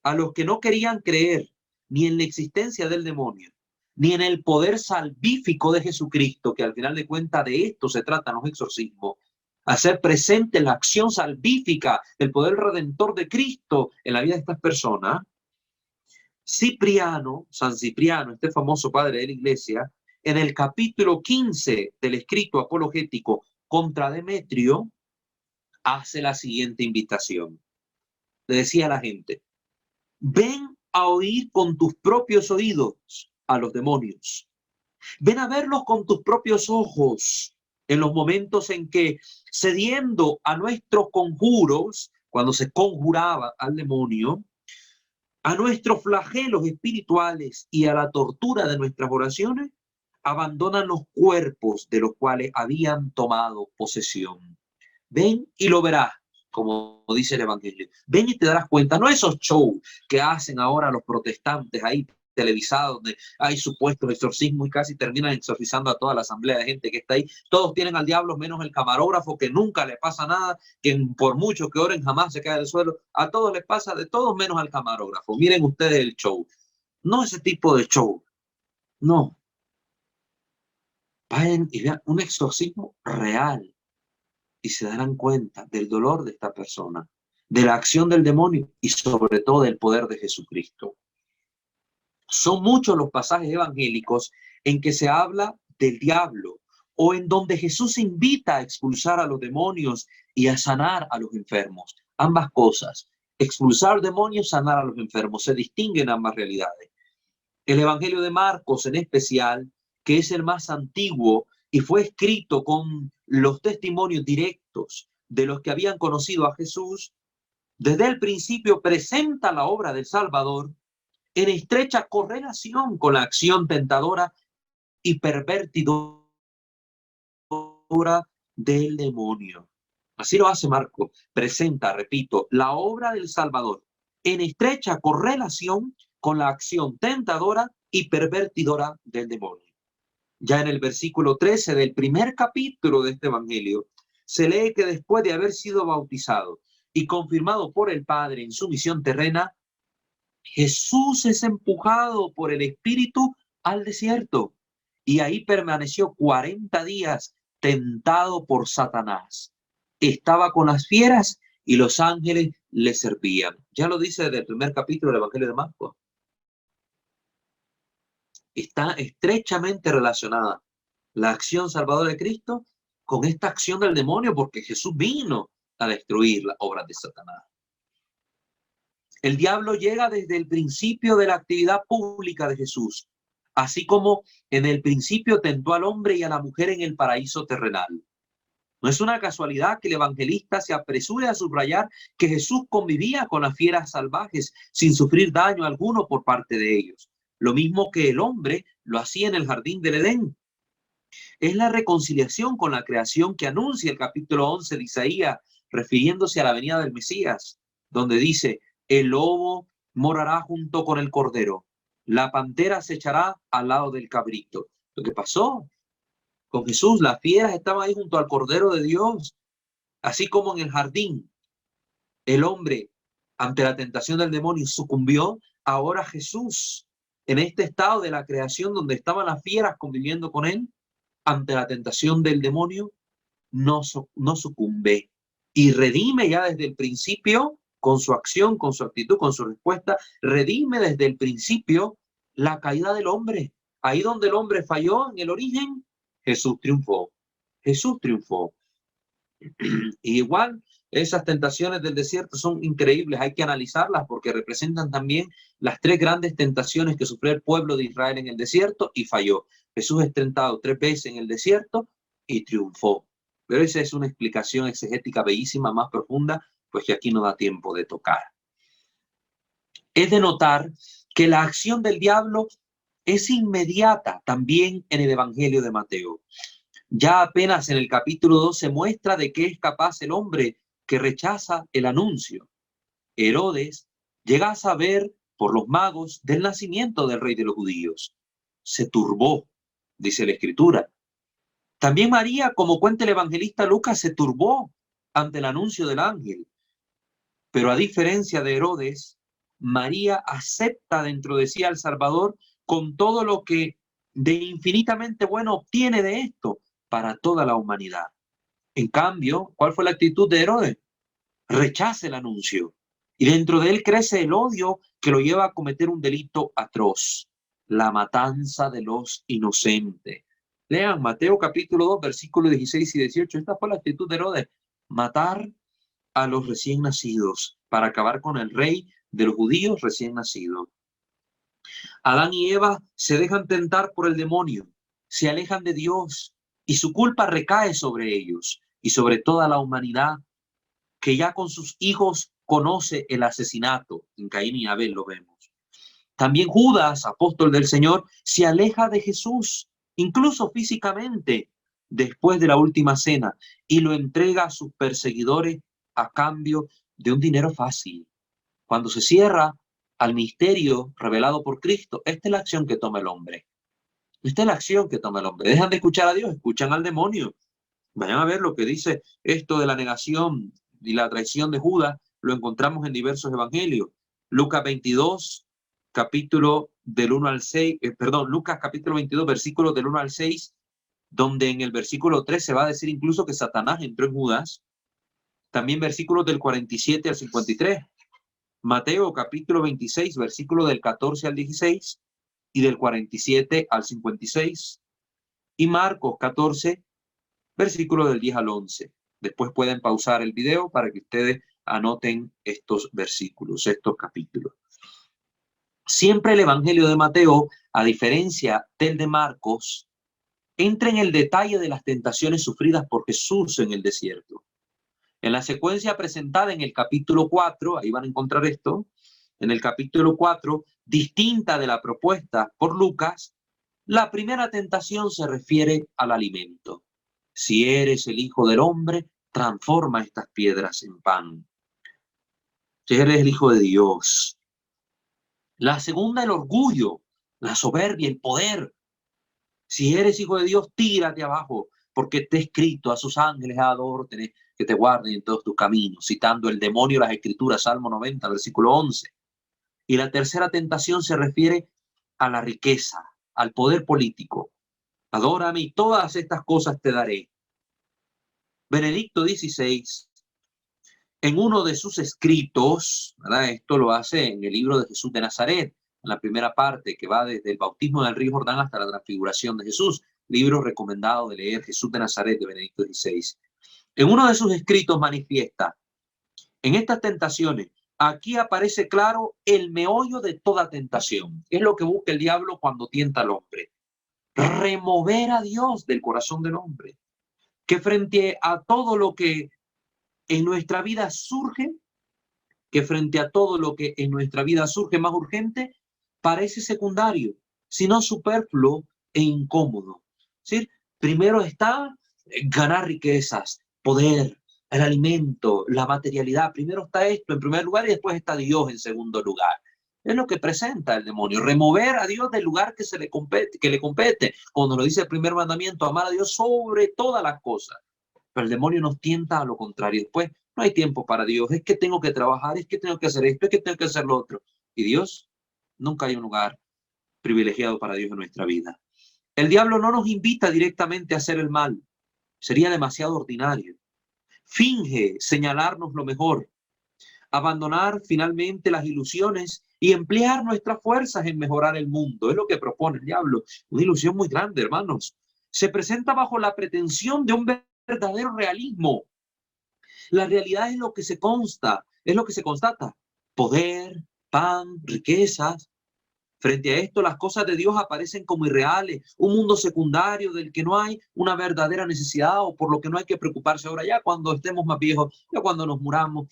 A los que no querían creer ni en la existencia del demonio, ni en el poder salvífico de Jesucristo, que al final de cuentas de esto se tratan los exorcismos, hacer presente la acción salvífica del poder redentor de Cristo en la vida de estas personas. Cipriano, San Cipriano, este famoso padre de la Iglesia, en el capítulo 15 del escrito apologético contra Demetrio, hace la siguiente invitación. Le decía a la gente: ven a oír con tus propios oídos a los demonios. Ven a verlos con tus propios ojos en los momentos en que, cediendo a nuestros conjuros, cuando se conjuraba al demonio, a nuestros flagelos espirituales y a la tortura de nuestras oraciones, abandonan los cuerpos de los cuales habían tomado posesión. Ven y lo verás, como dice el Evangelio. Ven y te darás cuenta, no esos shows que hacen ahora los protestantes ahí televisados, donde hay supuestos exorcismos y casi terminan exorcizando a toda la asamblea de gente que está ahí. Todos tienen al diablo menos el camarógrafo, que nunca le pasa nada, que por mucho que oren jamás se cae del suelo. A todos les pasa de todos menos al camarógrafo. Miren ustedes el show. No ese tipo de show. No. Vayan y vean un exorcismo real y se darán cuenta del dolor de esta persona, de la acción del demonio y sobre todo del poder de Jesucristo. Son muchos los pasajes evangélicos en que se habla del diablo o en donde Jesús invita a expulsar a los demonios y a sanar a los enfermos. Ambas cosas, expulsar demonios, sanar a los enfermos, se distinguen ambas realidades. El Evangelio de Marcos en especial, que es el más antiguo y fue escrito con los testimonios directos de los que habían conocido a Jesús, desde el principio presenta la obra del Salvador en estrecha correlación con la acción tentadora y pervertidora del demonio. Así lo hace Marcos. Presenta, repito, la obra del Salvador en estrecha correlación con la acción tentadora y pervertidora del demonio. Ya en el versículo 13 del primer capítulo de este evangelio, se lee que después de haber sido bautizado y confirmado por el Padre en su misión terrena, Jesús es empujado por el Espíritu al desierto y ahí permaneció 40 días tentado por Satanás. Estaba con las fieras y los ángeles le servían. Ya lo dice desde el primer capítulo del Evangelio de Marcos. Está estrechamente relacionada la acción salvadora de Cristo con esta acción del demonio, porque Jesús vino a destruir las obras de Satanás. El diablo llega desde el principio de la actividad pública de Jesús, así como en el principio tentó al hombre y a la mujer en el paraíso terrenal. No es una casualidad que el evangelista se apresure a subrayar que Jesús convivía con las fieras salvajes sin sufrir daño alguno por parte de ellos, lo mismo que el hombre lo hacía en el jardín del Edén. Es la reconciliación con la creación que anuncia el capítulo 11 de Isaías, refiriéndose a la venida del Mesías, donde dice: el lobo morará junto con el cordero, la pantera se echará al lado del cabrito. Lo que pasó con Jesús, las fieras estaban ahí junto al Cordero de Dios, así como en el jardín. El hombre, ante la tentación del demonio, sucumbió. Ahora Jesús, en este estado de la creación donde estaban las fieras conviviendo con él, ante la tentación del demonio, no sucumbe y redime ya desde el principio, con su acción, con su actitud, con su respuesta, redime desde el principio la caída del hombre. Ahí donde el hombre falló en el origen, Jesús triunfó. Jesús triunfó. Y igual, esas tentaciones del desierto son increíbles, hay que analizarlas porque representan también las tres grandes tentaciones que sufrió el pueblo de Israel en el desierto y falló. Jesús es tentado 3 veces en el desierto y triunfó. Pero esa es una explicación exegética bellísima, más profunda, pues que aquí no da tiempo de tocar. Es de notar que la acción del diablo es inmediata también en el Evangelio de Mateo. Ya apenas en el capítulo 2 se muestra de qué es capaz el hombre que rechaza el anuncio. Herodes llega a saber por los magos del nacimiento del rey de los judíos. Se turbó, dice la Escritura. También María, como cuenta el evangelista Lucas, se turbó ante el anuncio del ángel. Pero a diferencia de Herodes, María acepta dentro de sí al Salvador con todo lo que de infinitamente bueno obtiene de esto para toda la humanidad. En cambio, ¿cuál fue la actitud de Herodes? Rechaza el anuncio. Y dentro de él crece el odio que lo lleva a cometer un delito atroz, la matanza de los inocentes. Lean Mateo capítulo 2, versículos 16 y 18. Esta fue la actitud de Herodes, matar a los recién nacidos para acabar con el rey de los judíos recién nacido. Adán y Eva se dejan tentar por el demonio, se alejan de Dios y su culpa recae sobre ellos y sobre toda la humanidad que ya con sus hijos conoce el asesinato. En Caín y Abel lo vemos. También Judas, apóstol del Señor, se aleja de Jesús, incluso físicamente, después de la última cena, y lo entrega a sus perseguidores a cambio de un dinero fácil. Cuando se cierra al misterio revelado por Cristo, esta es la acción que toma el hombre. Esta es la acción que toma el hombre. Dejan de escuchar a Dios, escuchan al demonio. Vayan a ver lo que dice esto de la negación y la traición de Judas, lo encontramos en diversos evangelios. Lucas 22, capítulo del 1 al 6, Lucas capítulo 22, versículos del 1 al 6, donde en el versículo 3 se va a decir incluso que Satanás entró en Judas. También versículos del 47 al 53. Mateo capítulo 26, versículo del 14 al 16 y del 47 al 56. Y Marcos 14, versículo del 10 al 11. Después pueden pausar el video para que ustedes anoten estos versículos, estos capítulos. Siempre el Evangelio de Mateo, a diferencia del de Marcos, entra en el detalle de las tentaciones sufridas por Jesús en el desierto. En la secuencia presentada en el capítulo 4, ahí van a encontrar esto, en el capítulo 4, distinta de la propuesta por Lucas, la primera tentación se refiere al alimento. Si eres el Hijo del Hombre, transforma estas piedras en pan. Si eres el Hijo de Dios. La segunda, el orgullo, la soberbia, el poder. Si eres Hijo de Dios, tírate abajo, porque te he escrito a sus ángeles a órdenes que te guarden en todos tus caminos, citando el demonio las Escrituras, Salmo 90, versículo 11. Y la tercera tentación se refiere a la riqueza, al poder político. Adórame y todas estas cosas te daré. Benedicto XVI, en uno de sus escritos, ¿verdad? Esto lo hace en el libro de Jesús de Nazaret, en la primera parte que va desde el bautismo del río Jordán hasta la transfiguración de Jesús, libro recomendado de leer, Jesús de Nazaret de Benedicto XVI. En uno de sus escritos manifiesta, en estas tentaciones, aquí aparece claro el meollo de toda tentación. Es lo que busca el diablo cuando tienta al hombre. Remover a Dios del corazón del hombre. Que frente a todo lo que en nuestra vida surge, que frente a todo lo que en nuestra vida surge más urgente, parece secundario, sino superfluo e incómodo. ¿Sí? Primero está ganar riquezas, poder, el alimento, la materialidad. Primero está esto en primer lugar y después está Dios en segundo lugar. Es lo que presenta el demonio, remover a Dios del lugar que le compete. Cuando lo dice el primer mandamiento, amar a Dios sobre todas las cosas. Pero el demonio nos tienta a lo contrario. Después no hay tiempo para Dios. Es que tengo que trabajar, es que tengo que hacer esto, es que tengo que hacer lo otro. Y Dios, nunca hay un lugar privilegiado para Dios en nuestra vida. El diablo no nos invita directamente a hacer el mal. Sería demasiado ordinario. Finge señalarnos lo mejor. Abandonar finalmente las ilusiones y emplear nuestras fuerzas en mejorar el mundo. Es lo que propone el diablo. Una ilusión muy grande, hermanos. Se presenta bajo la pretensión de un verdadero realismo. La realidad es lo que se consta, es lo que se constata. Poder, pan, riquezas. Frente a esto, las cosas de Dios aparecen como irreales, un mundo secundario del que no hay una verdadera necesidad o por lo que no hay que preocuparse ahora ya cuando estemos más viejos, ya cuando nos muramos.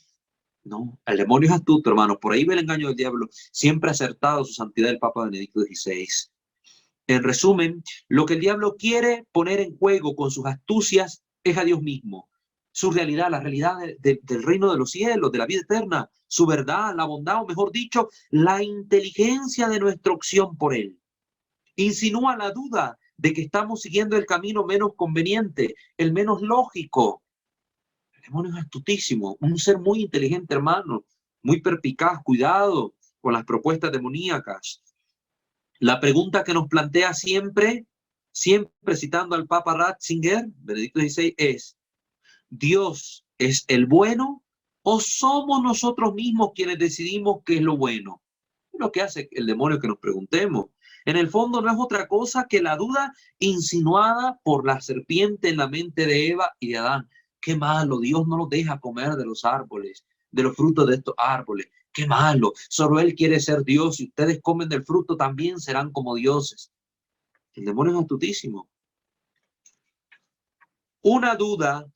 No, el demonio es astuto, hermano. Por ahí ve el engaño del diablo. Siempre acertado su santidad el Papa Benedicto XVI. En resumen, lo que el diablo quiere poner en juego con sus astucias es a Dios mismo, su realidad, la realidad del reino de los cielos, de la vida eterna, su verdad, la bondad, o mejor dicho, la inteligencia de nuestra opción por él. Insinúa la duda de que estamos siguiendo el camino menos conveniente, el menos lógico. El demonio es astutísimo, un ser muy inteligente, hermano, muy perspicaz, cuidado con las propuestas demoníacas. La pregunta que nos plantea siempre, siempre citando al Papa Ratzinger, Benedicto XVI, es: ¿Dios es el bueno o somos nosotros mismos quienes decidimos qué es lo bueno? Es lo que hace el demonio que nos preguntemos. En el fondo no es otra cosa que la duda insinuada por la serpiente en la mente de Eva y de Adán. Qué malo, Dios no los deja comer de los árboles, de los frutos de estos árboles. Qué malo, solo Él quiere ser Dios. Si ustedes comen del fruto también serán como dioses. El demonio es astutísimo. Una duda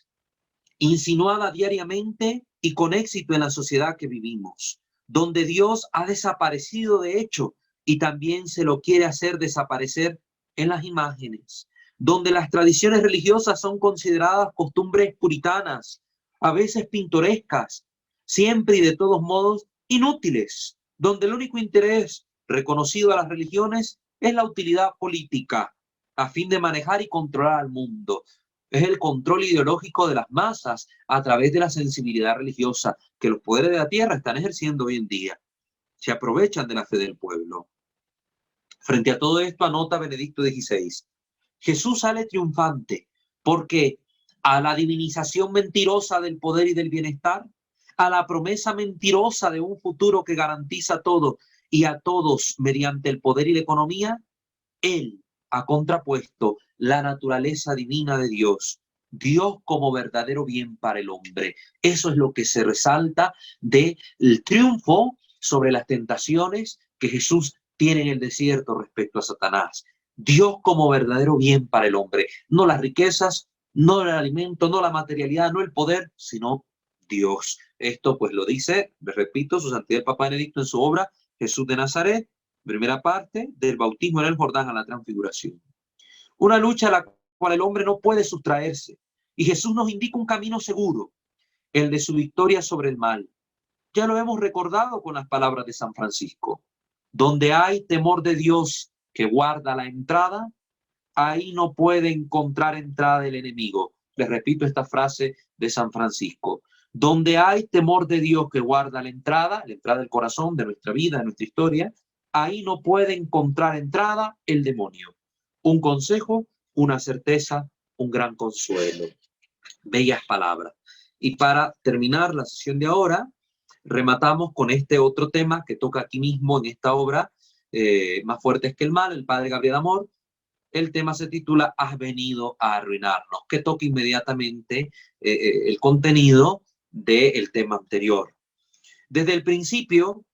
insinuada diariamente y con éxito en la sociedad que vivimos, donde Dios ha desaparecido de hecho y también se lo quiere hacer desaparecer en las imágenes, donde las tradiciones religiosas son consideradas costumbres puritanas, a veces pintorescas, siempre y de todos modos inútiles, donde el único interés reconocido a las religiones es la utilidad política, a fin de manejar y controlar al mundo. Es el control ideológico de las masas a través de la sensibilidad religiosa que los poderes de la tierra están ejerciendo hoy en día. Se aprovechan de la fe del pueblo. Frente a todo esto, anota Benedicto XVI: Jesús sale triunfante porque a la divinización mentirosa del poder y del bienestar, a la promesa mentirosa de un futuro que garantiza todo y a todos mediante el poder y la economía, él ha contrapuesto la naturaleza divina de Dios, Dios como verdadero bien para el hombre. Eso es lo que se resalta del triunfo sobre las tentaciones que Jesús tiene en el desierto respecto a Satanás. Dios como verdadero bien para el hombre, no las riquezas, no el alimento, no la materialidad, no el poder, sino Dios. Esto pues lo dice, les repito, su santidad el Papa Benedicto en su obra Jesús de Nazaret, primera parte, del bautismo en el Jordán a la transfiguración. Una lucha a la cual el hombre no puede sustraerse. Y Jesús nos indica un camino seguro, el de su victoria sobre el mal. Ya lo hemos recordado con las palabras de San Francisco. Donde hay temor de Dios que guarda la entrada, ahí no puede encontrar entrada el enemigo. Les repito esta frase de San Francisco. Donde hay temor de Dios que guarda la entrada del corazón, de nuestra vida, de nuestra historia, ahí no puede encontrar entrada el demonio. Un consejo, una certeza, un gran consuelo. Bellas palabras. Y para terminar la sesión de ahora, rematamos con este otro tema que toca aquí mismo en esta obra, Más fuertes que el mal, el Padre Gabriel Amor. El tema se titula Has venido a arruinarnos, que toca inmediatamente el contenido del tema anterior. Desde el principio,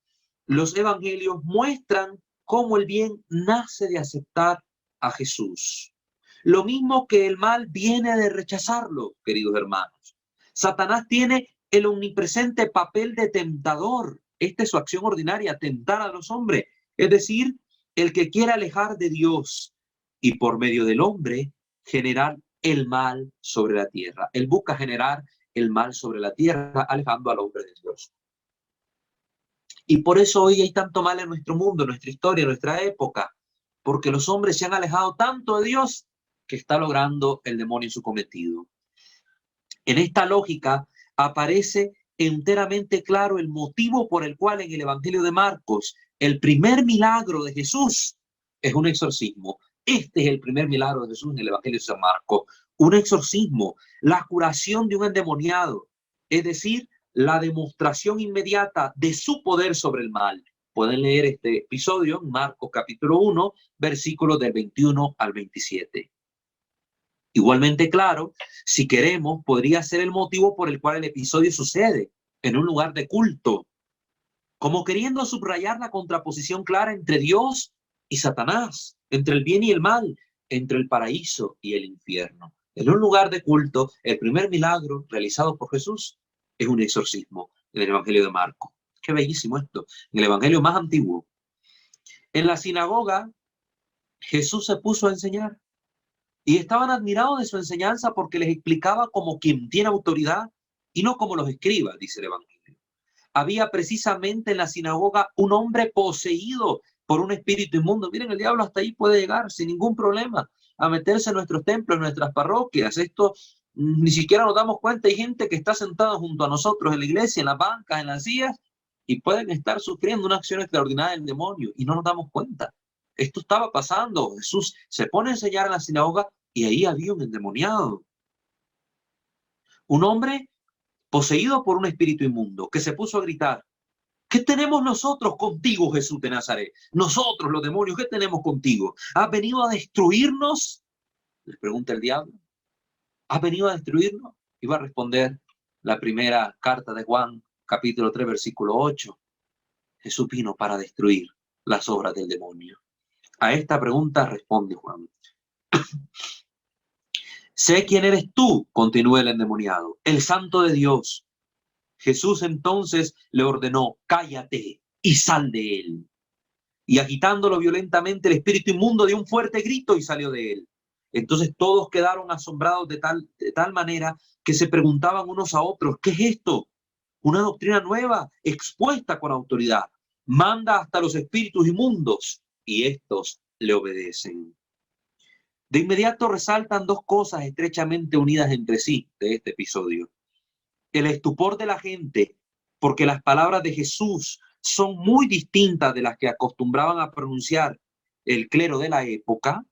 los evangelios muestran cómo el bien nace de aceptar a Jesús. Lo mismo que el mal viene de rechazarlo, queridos hermanos. Satanás tiene el omnipresente papel de tentador. Esta es su acción ordinaria, tentar a los hombres. Es decir, el que quiere alejar de Dios y por medio del hombre generar el mal sobre la tierra. Él busca generar el mal sobre la tierra, alejando al hombre de Dios. Y por eso hoy hay tanto mal en nuestro mundo, en nuestra historia, en nuestra época, porque los hombres se han alejado tanto de Dios que está logrando el demonio su cometido. En esta lógica aparece enteramente claro el motivo por el cual en el Evangelio de Marcos el primer milagro de Jesús es un exorcismo. Este es el primer milagro de Jesús en el Evangelio de San Marcos, un exorcismo, la curación de un endemoniado, es decir, la demostración inmediata de su poder sobre el mal. Pueden leer este episodio en Marcos capítulo 1, versículos del 21 al 27. Igualmente claro, si queremos, podría ser el motivo por el cual el episodio sucede en un lugar de culto. como queriendo subrayar la contraposición clara entre Dios y Satanás, entre el bien y el mal, entre el paraíso y el infierno. En un lugar de culto, el primer milagro realizado por Jesús es un exorcismo en el Evangelio de Marcos. Qué bellísimo esto, en el Evangelio más antiguo. En la sinagoga, Jesús se puso a enseñar y estaban admirados de su enseñanza porque les explicaba como quien tiene autoridad y no como los escribas, dice el Evangelio. Había precisamente en la sinagoga un hombre poseído por un espíritu inmundo. Miren, el diablo hasta ahí puede llegar sin ningún problema a meterse en nuestros templos, en nuestras parroquias. Esto ni siquiera nos damos cuenta. Hay gente que está sentada junto a nosotros en la iglesia, en las bancas, en las sillas, y pueden estar sufriendo una acción extraordinaria del demonio y no nos damos cuenta. Esto estaba pasando. Jesús se pone a enseñar en la sinagoga y ahí había un endemoniado. Un hombre poseído por un espíritu inmundo, que se puso a gritar: ¿qué tenemos nosotros contigo, Jesús de Nazaret? Nosotros, los demonios, ¿qué tenemos contigo? ¿Has venido a destruirnos? Les pregunta el diablo. ¿Has venido a destruirnos? Y va a responder la primera carta de Juan, capítulo 3, versículo 8. Jesús vino para destruir las obras del demonio. A esta pregunta responde Juan: sé quién eres tú, continúa el endemoniado, el santo de Dios. Jesús entonces le ordenó: cállate y sal de él. Y agitándolo violentamente, el espíritu inmundo dio un fuerte grito y salió de él. Entonces todos quedaron asombrados de tal manera que se preguntaban unos a otros: ¿qué es esto? Una doctrina nueva, expuesta con autoridad. Manda hasta los espíritus inmundos y estos le obedecen. De inmediato resaltan dos cosas estrechamente unidas entre sí de este episodio: el estupor de la gente, porque las palabras de Jesús son muy distintas de las que acostumbraban a pronunciar el clero de la época,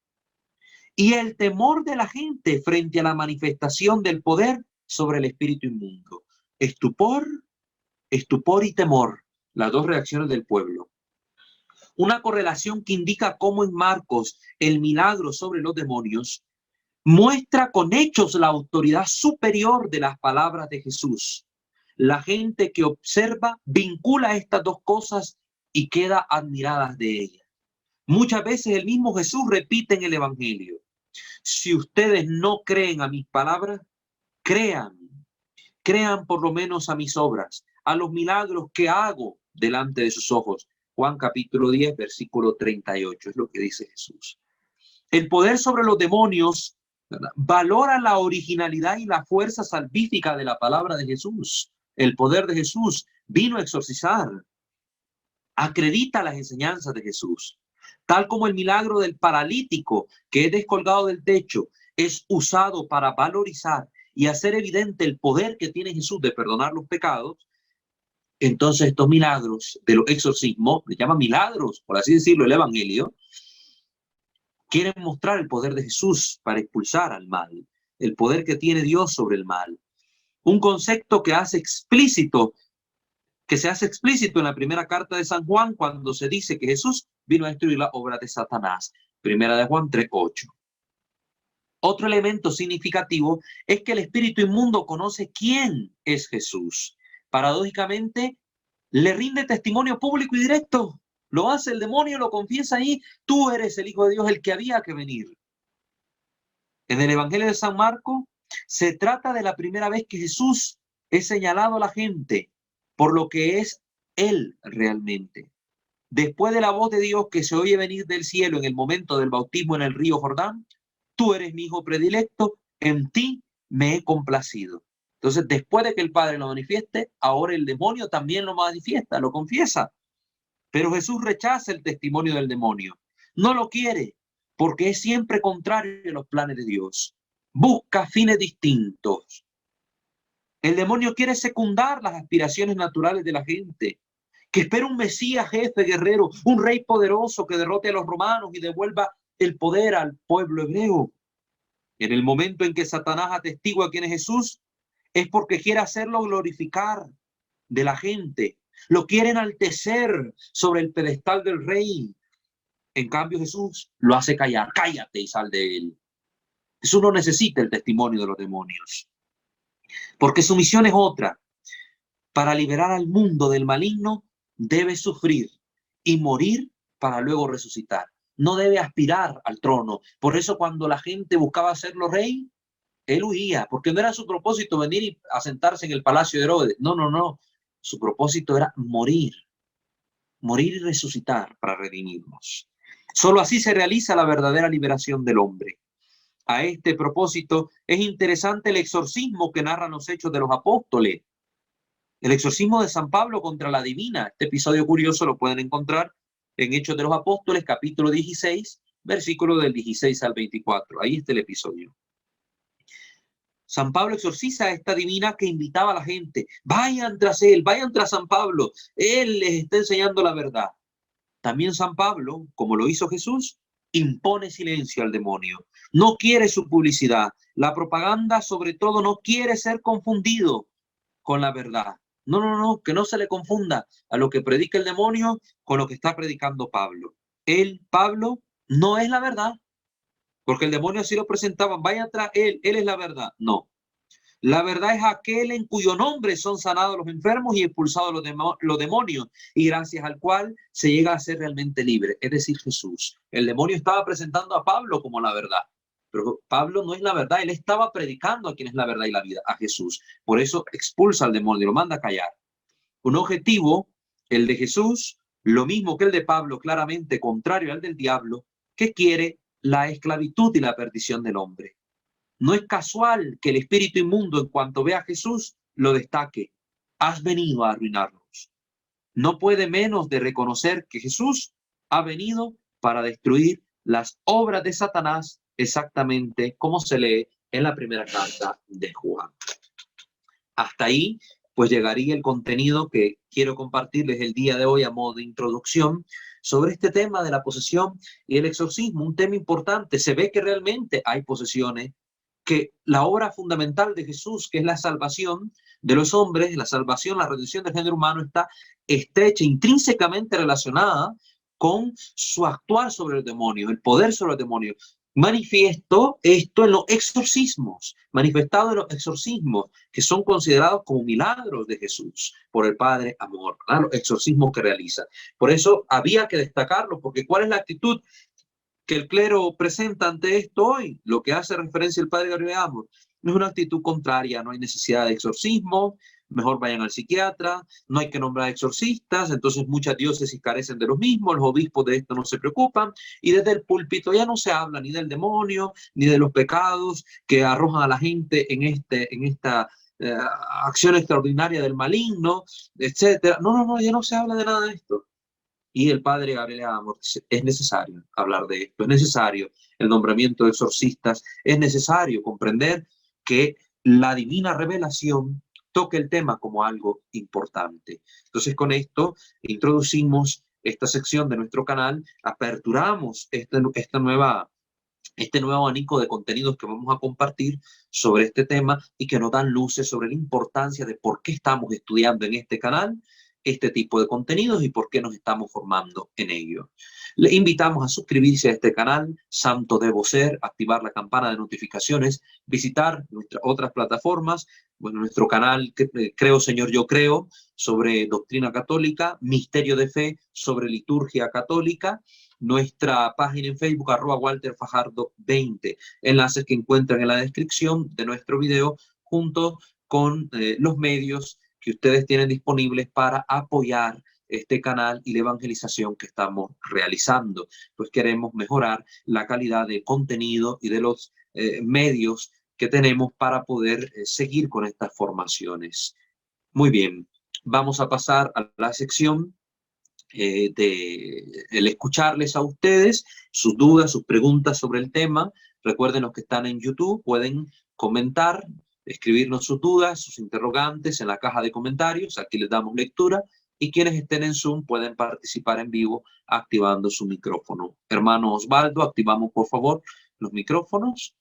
y el temor de la gente frente a la manifestación del poder sobre el espíritu inmundo. Estupor, estupor y temor, las dos reacciones del pueblo. Una correlación que indica cómo en Marcos el milagro sobre los demonios muestra con hechos la autoridad superior de las palabras de Jesús. La gente que observa vincula estas dos cosas y queda admirada de ellas. Muchas veces el mismo Jesús repite en el Evangelio: si ustedes no creen a mis palabras, crean por lo menos a mis obras, a los milagros que hago delante de sus ojos. Juan capítulo 10, versículo 38, es lo que dice Jesús. El poder sobre los demonios, ¿verdad?, valora la originalidad y la fuerza salvífica de la palabra de Jesús. El poder de Jesús vino a exorcizar, acredita las enseñanzas de Jesús, tal como el milagro del paralítico que es descolgado del techo es usado para valorizar y hacer evidente el poder que tiene Jesús de perdonar los pecados. Entonces estos milagros de los exorcismos, le llaman milagros, por así decirlo, el Evangelio, quieren mostrar el poder de Jesús para expulsar al mal, el poder que tiene Dios sobre el mal. Un concepto que se hace explícito en la primera carta de San Juan cuando se dice que Jesús vino a destruir la obra de Satanás. Primera de Juan 3:8. Otro elemento significativo es que el espíritu inmundo conoce quién es Jesús. Paradójicamente, le rinde testimonio público y directo. Lo hace el demonio, lo confiesa ahí: tú eres el Hijo de Dios, el que había que venir. En el Evangelio de San Marcos se trata de la primera vez que Jesús es señalado a la gente por lo que es él realmente. Después de la voz de Dios que se oye venir del cielo en el momento del bautismo en el río Jordán: tú eres mi hijo predilecto, en ti me he complacido. Entonces, después de que el Padre lo manifieste, ahora el demonio también lo manifiesta, lo confiesa. Pero Jesús rechaza el testimonio del demonio. No lo quiere, porque es siempre contrario a los planes de Dios. Busca fines distintos. El demonio quiere secundar las aspiraciones naturales de la gente, que espera un Mesías, jefe, guerrero, un rey poderoso que derrote a los romanos y devuelva el poder al pueblo hebreo. En el momento en que Satanás atestigua quién es Jesús, es porque quiere hacerlo glorificar de la gente. Lo quiere enaltecer sobre el pedestal del rey. En cambio, Jesús lo hace callar: cállate y sal de él. Jesús no necesita el testimonio de los demonios, porque su misión es otra: para liberar al mundo del maligno debe sufrir y morir para luego resucitar. No debe aspirar al trono. Por eso cuando la gente buscaba hacerlo rey, él huía, porque no era su propósito venir y asentarse en el palacio de Herodes. No, no, no. Su propósito era morir y resucitar para redimirnos. Solo así se realiza la verdadera liberación del hombre. A este propósito es interesante el exorcismo que narran los Hechos de los Apóstoles. El exorcismo de San Pablo contra la divina. Este episodio curioso lo pueden encontrar en Hechos de los Apóstoles, capítulo 16, versículo del 16 al 24. Ahí está el episodio. San Pablo exorciza a esta divina que invitaba a la gente. Vayan tras él, vayan tras San Pablo. Él les está enseñando la verdad. También San Pablo, como lo hizo Jesús, impone silencio al demonio. No quiere su publicidad. La propaganda, sobre todo, no quiere ser confundido con la verdad. No, no, no, que no se le confunda a lo que predica el demonio con lo que está predicando Pablo. Él, Pablo, no es la verdad, porque el demonio así lo presentaban. Vaya tras él es la verdad. No. La verdad es aquel en cuyo nombre son sanados los enfermos y expulsados los demonios, y gracias al cual se llega a ser realmente libre, es decir, Jesús. El demonio estaba presentando a Pablo como la verdad, pero Pablo no es la verdad, él estaba predicando a quien es la verdad y la vida, a Jesús. Por eso expulsa al demonio, lo manda a callar. Un objetivo, el de Jesús, lo mismo que el de Pablo, claramente contrario al del diablo, que quiere la esclavitud y la perdición del hombre. No es casual que el espíritu inmundo, en cuanto ve a Jesús, lo destaque. Has venido a arruinarnos. No puede menos de reconocer que Jesús ha venido para destruir las obras de Satanás, exactamente como se lee en la primera carta de Juan. Hasta ahí, pues llegaría el contenido que quiero compartirles el día de hoy a modo de introducción sobre este tema de la posesión y el exorcismo, un tema importante. Se ve que realmente hay posesiones, que la obra fundamental de Jesús, que es la salvación de los hombres, la salvación, la redención del género humano, está estrecha, intrínsecamente relacionada con su actuar sobre el demonio, el poder sobre el demonio. Manifiesto esto en los exorcismos, manifestado en los exorcismos, que son considerados como milagros de Jesús por el Padre Amor, ¿verdad? Los exorcismos que realiza. Por eso había que destacarlo, porque ¿cuál es la actitud que el clero presenta ante esto hoy? Lo que hace referencia el Padre Gabriel Amor no es una actitud contraria, no hay necesidad de exorcismo, mejor vayan al psiquiatra, no hay que nombrar exorcistas, entonces muchas diócesis carecen de los mismos, los obispos de esto no se preocupan, y desde el púlpito ya no se habla ni del demonio, ni de los pecados que arrojan a la gente en esta acción extraordinaria del maligno, etcétera. No, no, no, ya no se habla de nada de esto. Y el padre Gabriel Amor dice, es necesario hablar de esto, es necesario el nombramiento de exorcistas, es necesario comprender que la divina revelación toque el tema como algo importante. Entonces, con esto introducimos esta sección de nuestro canal, aperturamos este nuevo abanico de contenidos que vamos a compartir sobre este tema y que nos dan luces sobre la importancia de por qué estamos estudiando en este canal este tipo de contenidos y por qué nos estamos formando en ello. Le invitamos a suscribirse a este canal, Santo Debo Ser, activar la campana de notificaciones, visitar nuestras otras plataformas, bueno, nuestro canal Creo Señor Yo Creo, sobre doctrina católica, Misterio de Fe, sobre liturgia católica, nuestra página en Facebook, @WalterFajardo20, enlaces que encuentran en la descripción de nuestro video, junto con los medios que ustedes tienen disponibles para apoyar este canal y la evangelización que estamos realizando. Pues queremos mejorar la calidad de contenido y de los medios que tenemos para poder seguir con estas formaciones. Muy bien, vamos a pasar a la sección de el escucharles a ustedes, sus dudas, sus preguntas sobre el tema. Recuerden, los que están en YouTube pueden comentar, escribirnos sus dudas, sus interrogantes en la caja de comentarios, aquí les damos lectura, y quienes estén en Zoom pueden participar en vivo activando su micrófono. Hermano Osvaldo, activamos por favor los micrófonos,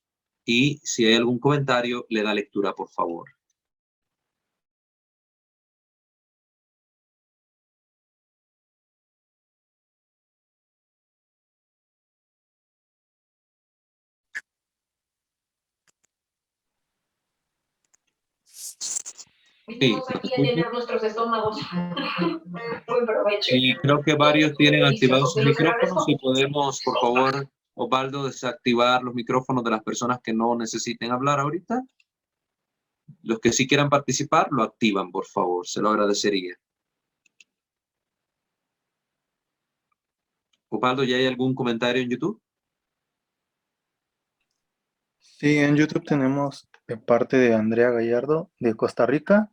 y si hay algún comentario, le da lectura por favor. Sí, Venimos ¿me aquí a escuchas? llenar nuestros estómagos. Buen provecho. Sí, creo que varios tienen Delicioso. activados sus Te los micrófonos. agradezco. Si podemos, por favor, Osvaldo, desactivar los micrófonos de las personas que no necesiten hablar ahorita. Los que sí quieran participar, lo activan, por favor. Se lo agradecería. Osvaldo, ¿ya hay algún comentario en YouTube? Sí, en YouTube tenemos de parte de Andrea Gallardo, de Costa Rica.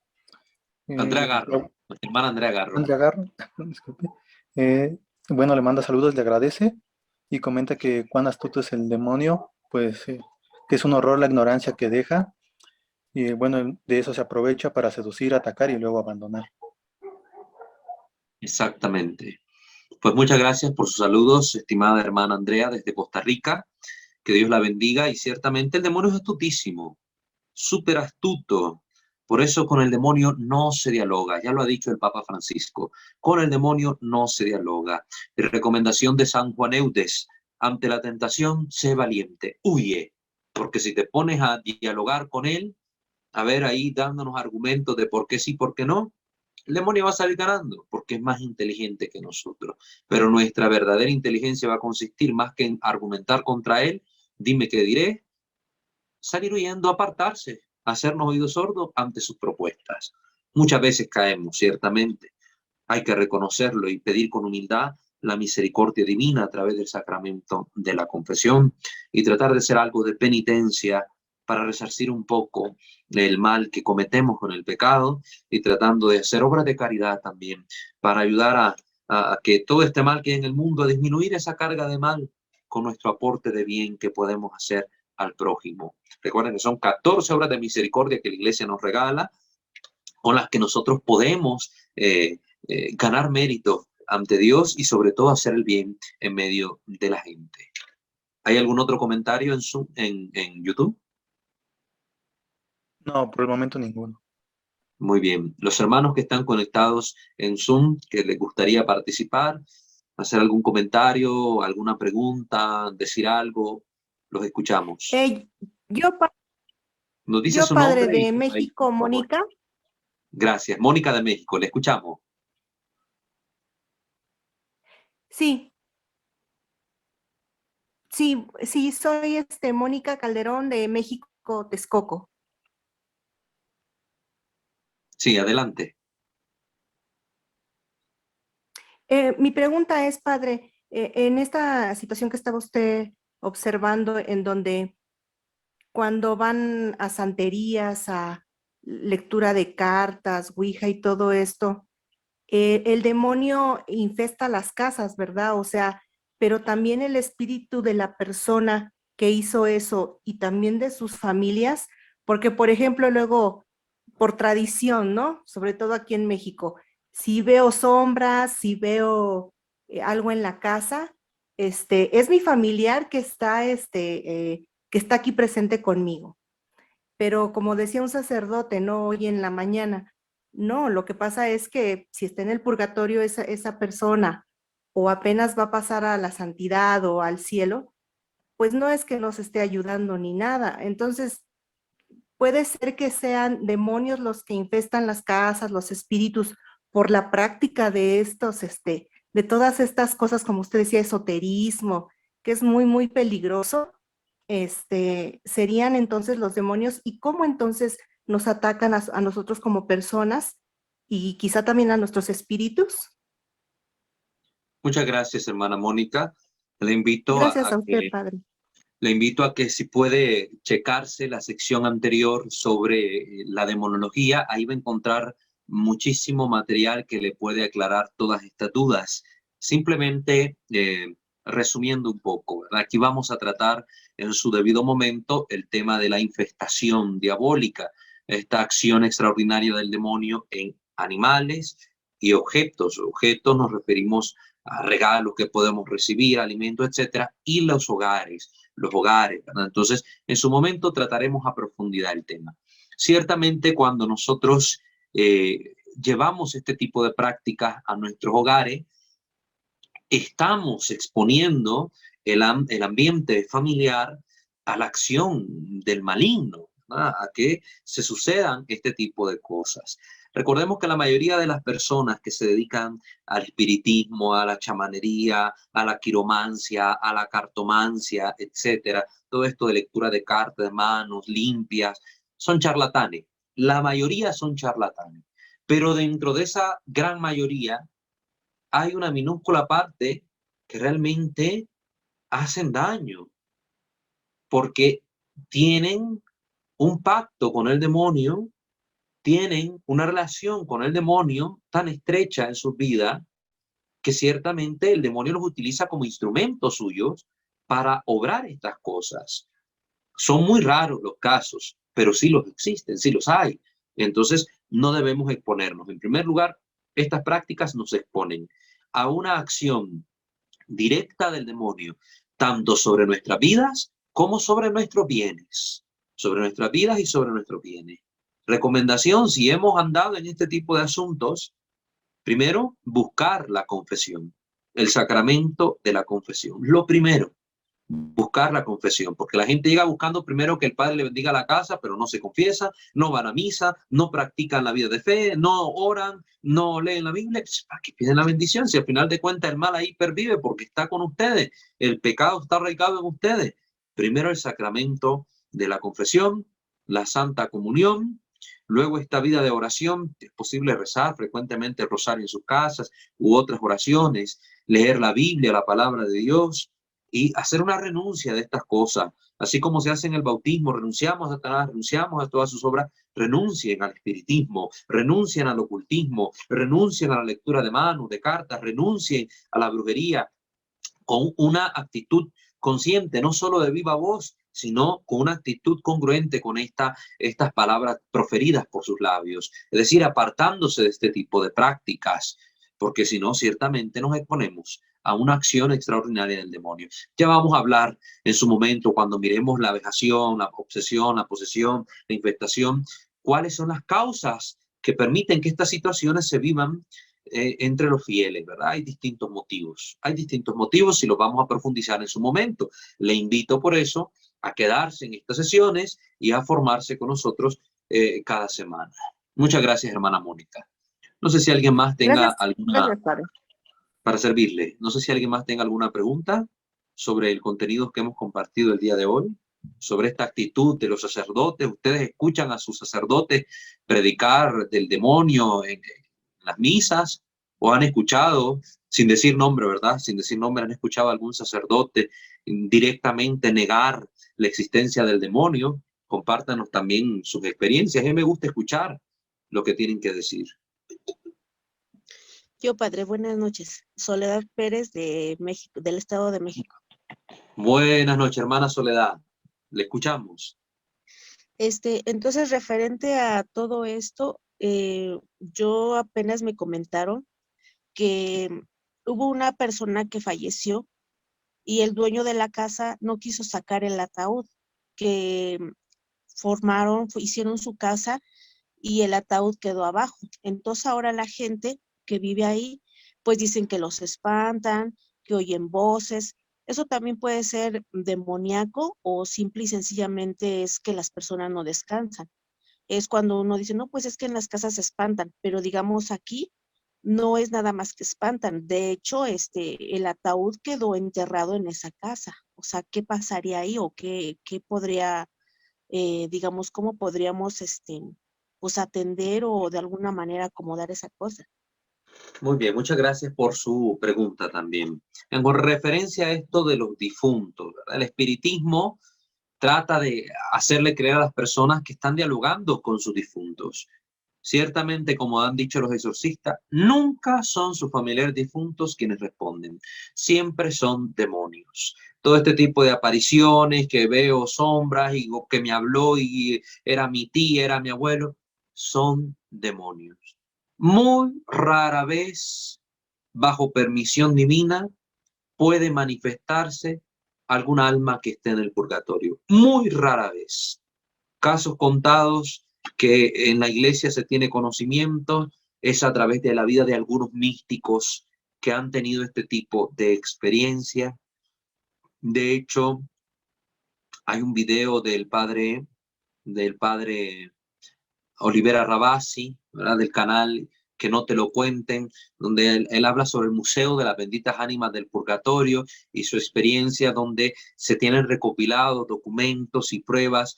Andrea Eh, Garro, nuestra hermana Andrea Garro. Andrea Garro, disculpe. Bueno, le manda saludos, le agradece y comenta que cuán astuto es el demonio, pues que es un horror la ignorancia que deja y bueno, de eso se aprovecha para seducir, atacar y luego abandonar. Exactamente. Pues muchas gracias por sus saludos, estimada hermana Andrea, desde Costa Rica. Que Dios la bendiga. Y ciertamente el demonio es astutísimo, súper astuto. Por eso con el demonio no se dialoga. Ya lo ha dicho el Papa Francisco. Con el demonio no se dialoga. Recomendación de San Juan Eudes. Ante la tentación, sé valiente. Huye. Porque si te pones a dialogar con él, a ver ahí dándonos argumentos de por qué sí, por qué no, el demonio va a salir ganando porque es más inteligente que nosotros. Pero nuestra verdadera inteligencia va a consistir más que en argumentar contra él, dime qué diré, salir huyendo, apartarse, hacernos oídos sordos ante sus propuestas. Muchas veces caemos, ciertamente. Hay que reconocerlo y pedir con humildad la misericordia divina a través del sacramento de la confesión y tratar de hacer algo de penitencia para resarcir un poco el mal que cometemos con el pecado y tratando de hacer obras de caridad también para ayudar a que todo este mal que hay en el mundo, a disminuir esa carga de mal con nuestro aporte de bien que podemos hacer al prójimo. Recuerden que son 14 obras de misericordia que la Iglesia nos regala, con las que nosotros podemos ganar mérito ante Dios y sobre todo hacer el bien en medio de la gente. ¿Hay algún otro comentario en YouTube? No, por el momento ninguno. Muy bien. Los hermanos que están conectados en Zoom, que les gustaría participar, hacer algún comentario, alguna pregunta, decir algo, los escuchamos. Eh, yo, pa- Nos dice yo, su padre nombre y de su país, México, por favor. Mónica. Gracias. Mónica de México, le escuchamos. Sí, sí, soy Mónica Calderón de México, Texcoco. Sí, adelante. Mi pregunta es, padre, en esta situación que estaba usted observando, en donde cuando van a santerías, a lectura de cartas, Ouija y todo esto, el demonio infesta las casas, ¿verdad? O sea, pero también el espíritu de la persona que hizo eso y también de sus familias, porque por ejemplo luego, por tradición, ¿no? Sobre todo aquí en México, si veo sombras, si veo algo en la casa, es mi familiar que está aquí presente conmigo. Pero como decía un sacerdote, no hoy en la mañana, no, lo que pasa es que si está en el purgatorio esa persona o apenas va a pasar a la santidad o al cielo, pues no es que nos esté ayudando ni nada. Entonces, puede ser que sean demonios los que infestan las casas, los espíritus, por la práctica de de todas estas cosas, como usted decía, esoterismo, que es muy, muy peligroso. Serían entonces los demonios y cómo entonces nos atacan a nosotros como personas y quizá también a nuestros espíritus. Muchas gracias, hermana Mónica. Le invito Gracias a a usted, que padre. Le invito a que si puede checarse la sección anterior sobre la demonología, ahí va a encontrar muchísimo material que le puede aclarar todas estas dudas. Simplemente resumiendo un poco, ¿verdad? Aquí vamos a tratar en su debido momento el tema de la infestación diabólica, esta acción extraordinaria del demonio en animales y objetos. Objetos nos referimos a regalos que podemos recibir, alimentos, etcétera, y los hogares, ¿verdad? Entonces, en su momento trataremos a profundidad el tema. Ciertamente, cuando nosotros llevamos este tipo de prácticas a nuestros hogares, estamos exponiendo el ambiente familiar a la acción del maligno. ¿verdad? A que se sucedan este tipo de cosas. Recordemos que la mayoría de las personas que se dedican al espiritismo, a la chamanería, a la quiromancia, a la cartomancia, etcétera, todo esto de lectura de cartas, de manos limpias, son charlatanes. La mayoría son charlatanes. Pero dentro de esa gran mayoría hay una minúscula parte que realmente hacen daño porque tienen un pacto con el demonio, tienen una relación con el demonio tan estrecha en su vida que ciertamente el demonio los utiliza como instrumentos suyos para obrar estas cosas. Son muy raros los casos, pero sí los existen, sí los hay. Entonces, no debemos exponernos. En primer lugar, estas prácticas nos exponen a una acción directa del demonio, tanto sobre nuestras vidas como sobre nuestros bienes. Sobre nuestras vidas y sobre nuestros bienes. Recomendación, si hemos andado en este tipo de asuntos, primero, buscar la confesión, el sacramento de la confesión. Lo primero, buscar la confesión, porque la gente llega buscando primero que el padre le bendiga la casa, pero no se confiesa, no van a misa, no practican la vida de fe, no oran, no leen la Biblia. ¿Para qué piden la bendición? Si al final de cuentas el mal ahí pervive porque está con ustedes, el pecado está arraigado en ustedes. Primero el sacramento de la confesión, la Santa Comunión, luego esta vida de oración. Es posible rezar frecuentemente el rosario en sus casas u otras oraciones, leer la Biblia, la palabra de Dios, y hacer una renuncia de estas cosas, así como se hace en el bautismo. Renunciamos a Satanás, renunciamos a todas sus obras. Renuncien al espiritismo, renuncien al ocultismo, renuncien a la lectura de manos, de cartas, renuncien a la brujería, con una actitud consciente, no solo de viva voz, sino con una actitud congruente con estas palabras proferidas por sus labios. Es decir, apartándose de este tipo de prácticas, porque si no, ciertamente nos exponemos a una acción extraordinaria del demonio. Ya vamos a hablar en su momento, cuando miremos la vejación, la obsesión, la posesión, la infestación, cuáles son las causas que permiten que estas situaciones se vivan entre los fieles, ¿verdad? Hay distintos motivos y los vamos a profundizar en su momento. Le invito por eso a quedarse en estas sesiones y a formarse con nosotros cada semana. Muchas gracias, hermana Mónica. No sé si alguien más tenga alguna, padre. para servirle, no sé si alguien más tenga alguna pregunta sobre el contenido que hemos compartido el día de hoy, sobre esta actitud de los sacerdotes. Ustedes escuchan a sus sacerdotes predicar del demonio en las misas, o han escuchado, sin decir nombre, ¿verdad? Sin decir nombre, han escuchado a algún sacerdote directamente negar la existencia del demonio. Compártanos también sus experiencias. A mí me gusta escuchar lo que tienen que decir. Yo, padre, buenas noches. Soledad Pérez de México, del Estado de México. Buenas noches, hermana Soledad. Le escuchamos. Entonces, referente a todo esto, yo apenas me comentaron que hubo una persona que falleció y el dueño de la casa no quiso sacar el ataúd, que hicieron su casa y el ataúd quedó abajo. Entonces ahora la gente que vive ahí, pues dicen que los espantan, que oyen voces. Eso también puede ser demoníaco o simple y sencillamente es que las personas no descansan. Es cuando uno dice, no, pues es que en las casas se espantan, pero digamos aquí no es nada más que espantan. De hecho, el ataúd quedó enterrado en esa casa. O sea, ¿qué pasaría ahí o qué podría, digamos, cómo podríamos, pues atender o de alguna manera acomodar esa cosa? Muy bien, muchas gracias por su pregunta también. En referencia a esto de los difuntos, ¿verdad? El espiritismo trata de hacerle creer a las personas que están dialogando con sus difuntos. Ciertamente, como han dicho los exorcistas, nunca son sus familiares difuntos quienes responden, siempre son demonios. Todo este tipo de apariciones que veo, sombras, y que me habló y era mi tía, era mi abuelo, son demonios. Muy rara vez, bajo permisión divina, puede manifestarse algún alma que esté en el purgatorio. Muy rara vez. Casos contados que en la iglesia se tiene conocimiento es a través de la vida de algunos místicos que han tenido este tipo de experiencia. De hecho, hay un video del padre del padre Olivera Rabasi, ¿verdad? Del canal Que no te lo cuenten, donde él habla sobre el Museo de las Benditas Ánimas del Purgatorio y su experiencia, donde se tienen recopilados documentos y pruebas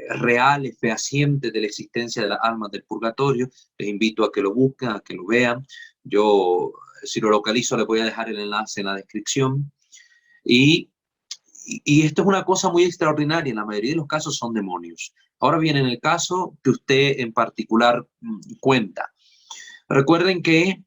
reales, fehacientes de la existencia de las almas del purgatorio. Les invito a que lo busquen, a que lo vean. Yo, si lo localizo, les voy a dejar el enlace en la descripción. Y esto es una cosa muy extraordinaria. En la mayoría de los casos son demonios. Ahora bien, en el caso que usted en particular cuenta, recuerden que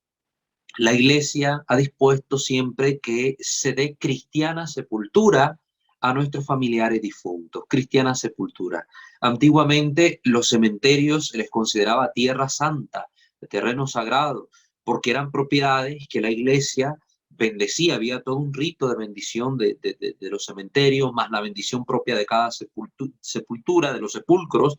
la Iglesia ha dispuesto siempre que se dé cristiana sepultura a nuestros familiares difuntos, cristiana sepultura. Antiguamente los cementerios se les consideraba tierra santa, terreno sagrado, porque eran propiedades que la Iglesia bendecía. Había todo un rito de bendición de los cementerios, más la bendición propia de cada sepultura, de los sepulcros,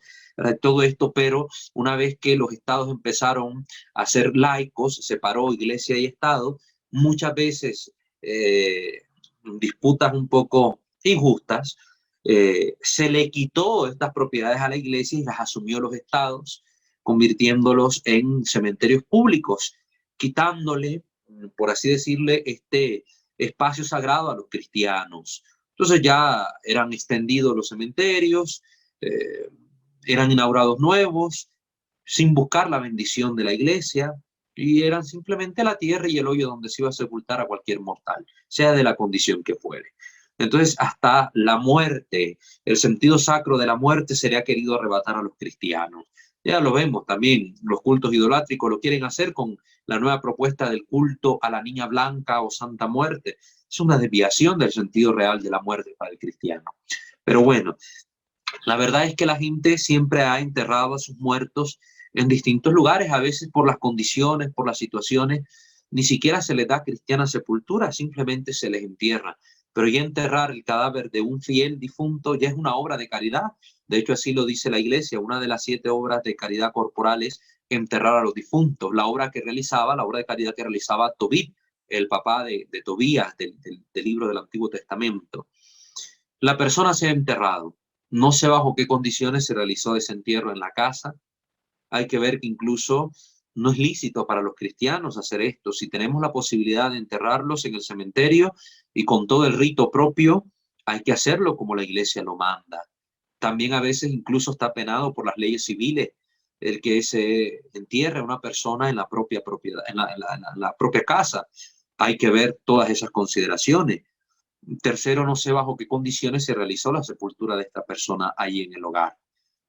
todo esto. Pero una vez que los estados empezaron a ser laicos, se separó iglesia y estado, muchas veces disputas un poco injustas, se le quitó estas propiedades a la iglesia y las asumió los estados, convirtiéndolos en cementerios públicos, quitándole, por así decirle, este espacio sagrado a los cristianos. Entonces ya eran extendidos los cementerios, eran inaugurados nuevos, sin buscar la bendición de la iglesia, y eran simplemente la tierra y el hoyo donde se iba a sepultar a cualquier mortal, sea de la condición que fuere. Entonces, hasta la muerte, el sentido sacro de la muerte sería querido arrebatar a los cristianos. Ya lo vemos también, los cultos idolátricos lo quieren hacer con la nueva propuesta del culto a la Niña Blanca o Santa Muerte. Es una desviación del sentido real de la muerte para el cristiano. Pero bueno, la verdad es que la gente siempre ha enterrado a sus muertos en distintos lugares, a veces por las condiciones, por las situaciones. Ni siquiera se les da cristiana sepultura, simplemente se les entierra. Pero ya enterrar el cadáver de un fiel difunto ya es una obra de caridad. De hecho, así lo dice la Iglesia. Una de las 7 obras de caridad corporal es enterrar a los difuntos. La obra de caridad que realizaba Tobit, el papá de Tobías, del libro del Antiguo Testamento. La persona se ha enterrado. No sé bajo qué condiciones se realizó ese entierro en la casa. Hay que ver que incluso no es lícito para los cristianos hacer esto. Si tenemos la posibilidad de enterrarlos en el cementerio y con todo el rito propio, hay que hacerlo como la iglesia lo manda. También a veces incluso está penado por las leyes civiles el que se entierre a una persona en la propia propiedad, en la propia casa. Hay que ver todas esas consideraciones. Tercero, no sé bajo qué condiciones se realizó la sepultura de esta persona ahí en el hogar.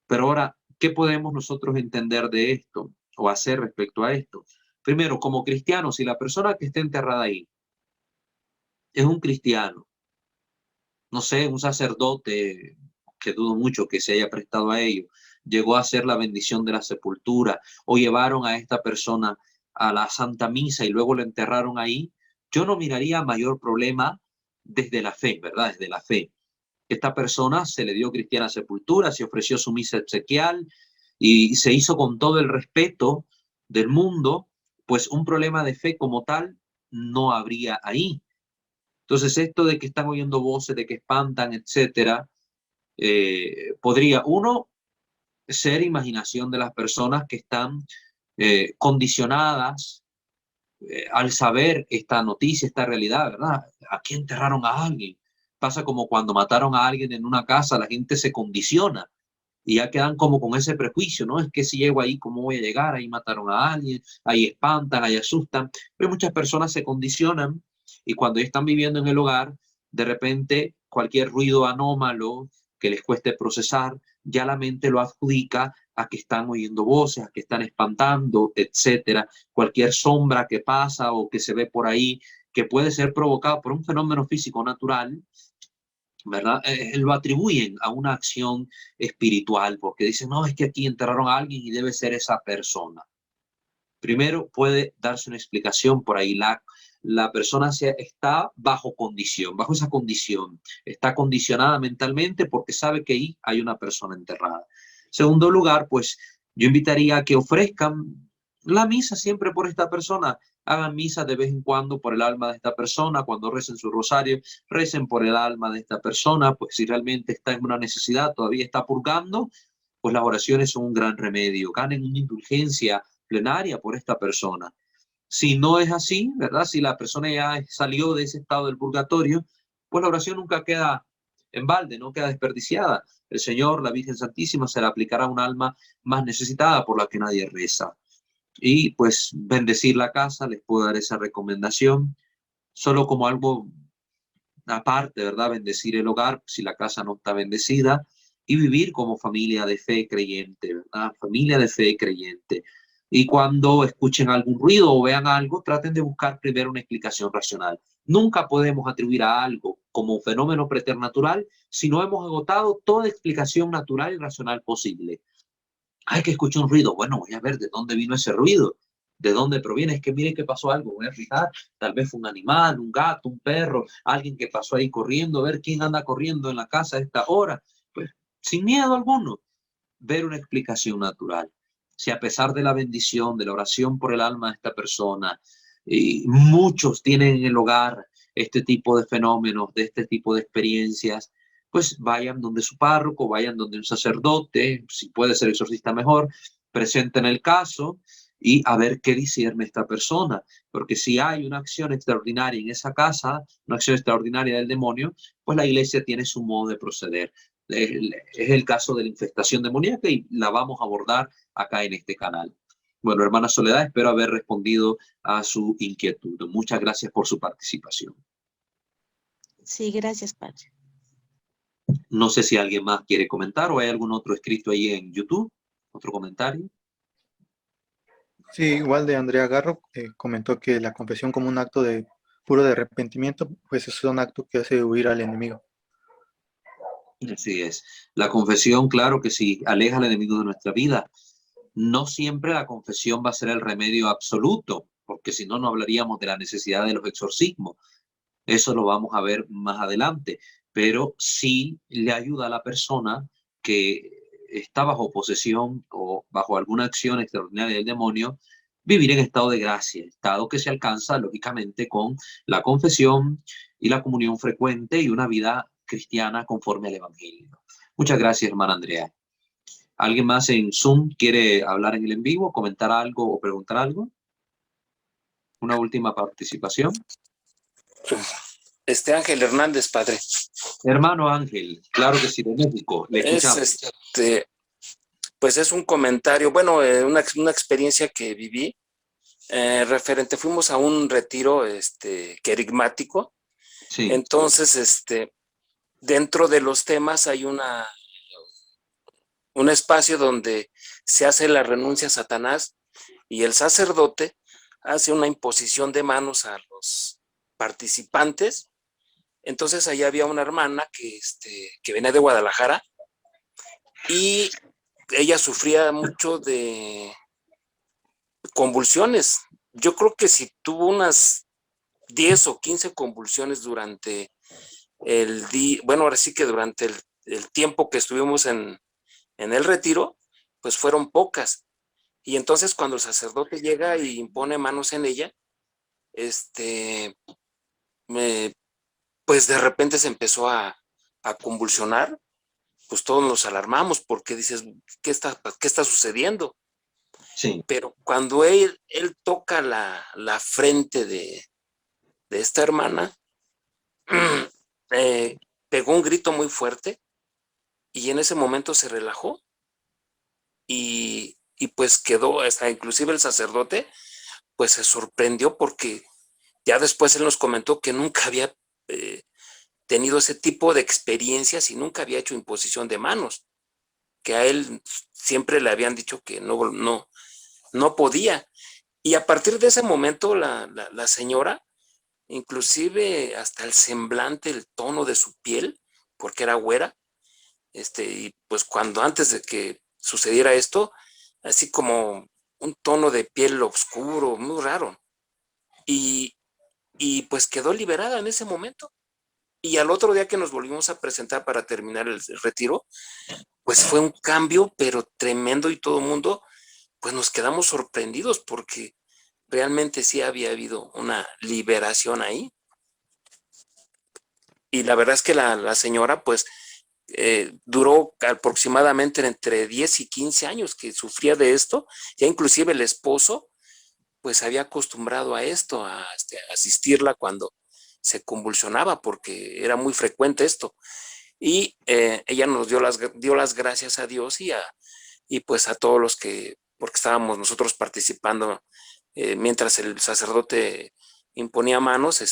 Pero ahora, ¿qué podemos nosotros entender de esto o hacer respecto a esto? Primero, como cristianos, si la persona que está enterrada ahí es un cristiano, no sé, un sacerdote, que dudo mucho que se haya prestado a ello, llegó a hacer la bendición de la sepultura o llevaron a esta persona a la Santa Misa y luego lo enterraron ahí, yo no miraría mayor problema desde la fe, ¿verdad? Desde la fe. Esta persona se le dio cristiana sepultura, se ofreció su misa exequial y se hizo con todo el respeto del mundo, pues un problema de fe como tal no habría ahí. Entonces, esto de que están oyendo voces, de que espantan, etcétera, podría, uno, ser imaginación de las personas que están condicionadas al saber esta noticia, esta realidad, ¿verdad? Aquí enterraron a alguien. Pasa como cuando mataron a alguien en una casa, la gente se condiciona y ya quedan como con ese prejuicio, ¿no? Es que si llego ahí, ¿cómo voy a llegar? Ahí mataron a alguien, ahí espantan, ahí asustan. Pero muchas personas se condicionan y cuando están viviendo en el hogar, de repente cualquier ruido anómalo que les cueste procesar, ya la mente lo adjudica a que están oyendo voces, a que están espantando, etcétera. Cualquier sombra que pasa o que se ve por ahí, que puede ser provocado por un fenómeno físico natural, ¿verdad? Lo atribuyen a una acción espiritual, porque dicen, no, es que aquí enterraron a alguien y debe ser esa persona. Primero, puede darse una explicación por ahí. La persona está bajo condición, bajo esa condición. Está condicionada mentalmente porque sabe que ahí hay una persona enterrada. Segundo lugar, pues yo invitaría a que ofrezcan la misa siempre por esta persona. Hagan misa de vez en cuando por el alma de esta persona. Cuando recen su rosario, recen por el alma de esta persona. Pues si realmente está en una necesidad, todavía está purgando, pues las oraciones son un gran remedio. Ganen una indulgencia plenaria por esta persona. Si no es así, ¿verdad? Si la persona ya salió de ese estado del purgatorio, pues la oración nunca queda en balde, no queda desperdiciada. El Señor, la Virgen Santísima, se la aplicará a un alma más necesitada por la que nadie reza. Y pues bendecir la casa, les puedo dar esa recomendación, solo como algo aparte, ¿verdad? Bendecir el hogar si la casa no está bendecida y vivir como familia de fe creyente, ¿verdad? Familia de fe creyente. Y cuando escuchen algún ruido o vean algo, traten de buscar primero una explicación racional. Nunca podemos atribuir a algo como un fenómeno preternatural si no hemos agotado toda explicación natural y racional posible. Hay que escuchar un ruido. Bueno, voy a ver de dónde vino ese ruido, de dónde proviene. Es que mire que pasó algo, voy a fijar. Tal vez fue un animal, un gato, un perro, alguien que pasó ahí corriendo, a ver quién anda corriendo en la casa a esta hora. Pues sin miedo alguno, ver una explicación natural. Si a pesar de la bendición, de la oración por el alma de esta persona, y muchos tienen en el hogar este tipo de fenómenos, de este tipo de experiencias, pues vayan donde su párroco, vayan donde un sacerdote, si puede ser exorcista mejor, presenten el caso y a ver qué discierne esta persona. Porque si hay una acción extraordinaria en esa casa, una acción extraordinaria del demonio, pues la iglesia tiene su modo de proceder. Es el caso de la infestación demoníaca y la vamos a abordar acá en este canal. Bueno, hermana Soledad, espero haber respondido a su inquietud. Muchas gracias por su participación. Sí, gracias, padre. No sé si alguien más quiere comentar o hay algún otro escrito ahí en YouTube, otro comentario. Sí, igual de Andrea Garro, comentó que la confesión como un acto de puro de arrepentimiento, pues es un acto que hace huir al enemigo. Así es. La confesión, claro que sí, aleja al enemigo de nuestra vida. No siempre la confesión va a ser el remedio absoluto, porque si no, no hablaríamos de la necesidad de los exorcismos. Eso lo vamos a ver más adelante, pero sí le ayuda a la persona que está bajo posesión o bajo alguna acción extraordinaria del demonio, vivir en estado de gracia, estado que se alcanza lógicamente con la confesión y la comunión frecuente y una vida cristiana conforme al Evangelio. Muchas gracias, hermana Andrea. ¿Alguien más en Zoom quiere hablar en el en vivo, comentar algo o preguntar algo? Una última participación. Ángel Hernández, padre. Hermano Ángel, claro que sí, de México, le escuchamos. Pues es un comentario, bueno, una experiencia que viví referente, fuimos a un retiro querigmático. Sí. Entonces, dentro de los temas hay un espacio donde se hace la renuncia a Satanás y el sacerdote hace una imposición de manos a los participantes. Entonces ahí había una hermana que venía de Guadalajara y ella sufría mucho de convulsiones. Yo creo que si tuvo unas 10 o 15 convulsiones durante el día, bueno, ahora sí que durante el tiempo que estuvimos en el retiro, pues fueron pocas. Y entonces cuando el sacerdote llega y impone manos en ella, pues de repente se empezó a convulsionar. Pues todos nos alarmamos porque dices, ¿qué está sucediendo? Sí. Pero cuando él toca la frente de esta hermana, pegó un grito muy fuerte y en ese momento se relajó y pues quedó, hasta inclusive el sacerdote, pues se sorprendió porque ya después él nos comentó que nunca había tenido ese tipo de experiencias y nunca había hecho imposición de manos, que a él siempre le habían dicho que no podía. Y a partir de ese momento la señora, inclusive hasta el semblante, el tono de su piel, porque era güera, y pues cuando antes de que sucediera esto, así como un tono de piel oscuro, muy raro. Y pues quedó liberada en ese momento. Y al otro día que nos volvimos a presentar para terminar el retiro, pues fue un cambio, pero tremendo y todo el mundo, pues nos quedamos sorprendidos porque realmente sí había habido una liberación ahí. Y la verdad es que la señora, pues duró aproximadamente entre 10 y 15 años que sufría de esto. Ya inclusive el esposo pues había acostumbrado a esto, a asistirla cuando se convulsionaba, porque era muy frecuente esto. Y ella nos dio las gracias a Dios y pues a todos los que, porque estábamos nosotros participando mientras el sacerdote imponía manos,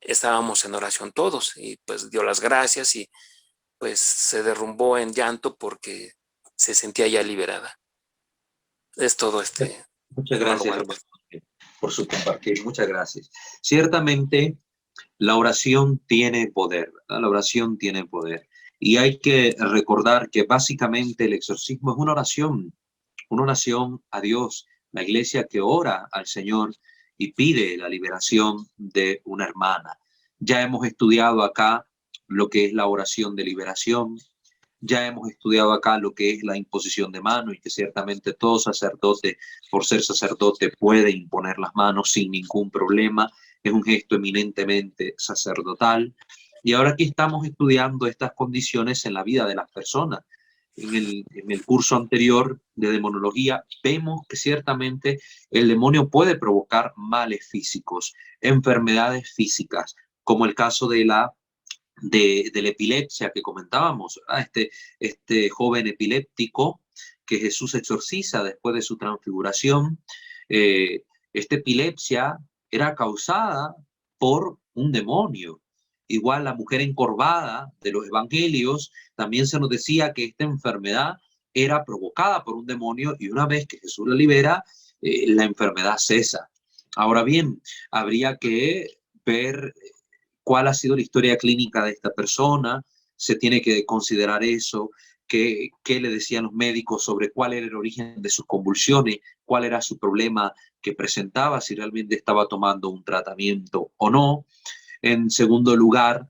estábamos en oración todos, y pues dio las gracias y pues se derrumbó en llanto porque se sentía ya liberada. Es todo, Muchas hermano gracias, Walter. hermano, por su compartir. Muchas gracias. Ciertamente, la oración tiene poder, ¿verdad? La oración tiene poder. Y hay que recordar que básicamente el exorcismo es una oración a Dios, la iglesia que ora al Señor y pide la liberación de una hermana. Ya hemos estudiado acá lo que es la oración de liberación. Ya hemos estudiado acá lo que es la imposición de manos y que ciertamente todo sacerdote, por ser sacerdote, puede imponer las manos sin ningún problema. Es un gesto eminentemente sacerdotal. Y ahora aquí estamos estudiando estas condiciones en la vida de las personas. En el curso anterior de demonología vemos que ciertamente el demonio puede provocar males físicos, enfermedades físicas, como el caso de la epilepsia que comentábamos, ¿verdad? Este joven epiléptico que Jesús exorciza después de su transfiguración, esta epilepsia era causada por un demonio. Igual la mujer encorvada de los evangelios, también se nos decía que esta enfermedad era provocada por un demonio y una vez que Jesús la libera, la enfermedad cesa. Ahora bien, habría que ver cuál ha sido la historia clínica de esta persona, se tiene que considerar eso, qué le decían los médicos sobre cuál era el origen de sus convulsiones, cuál era su problema que presentaba, si realmente estaba tomando un tratamiento o no. En segundo lugar,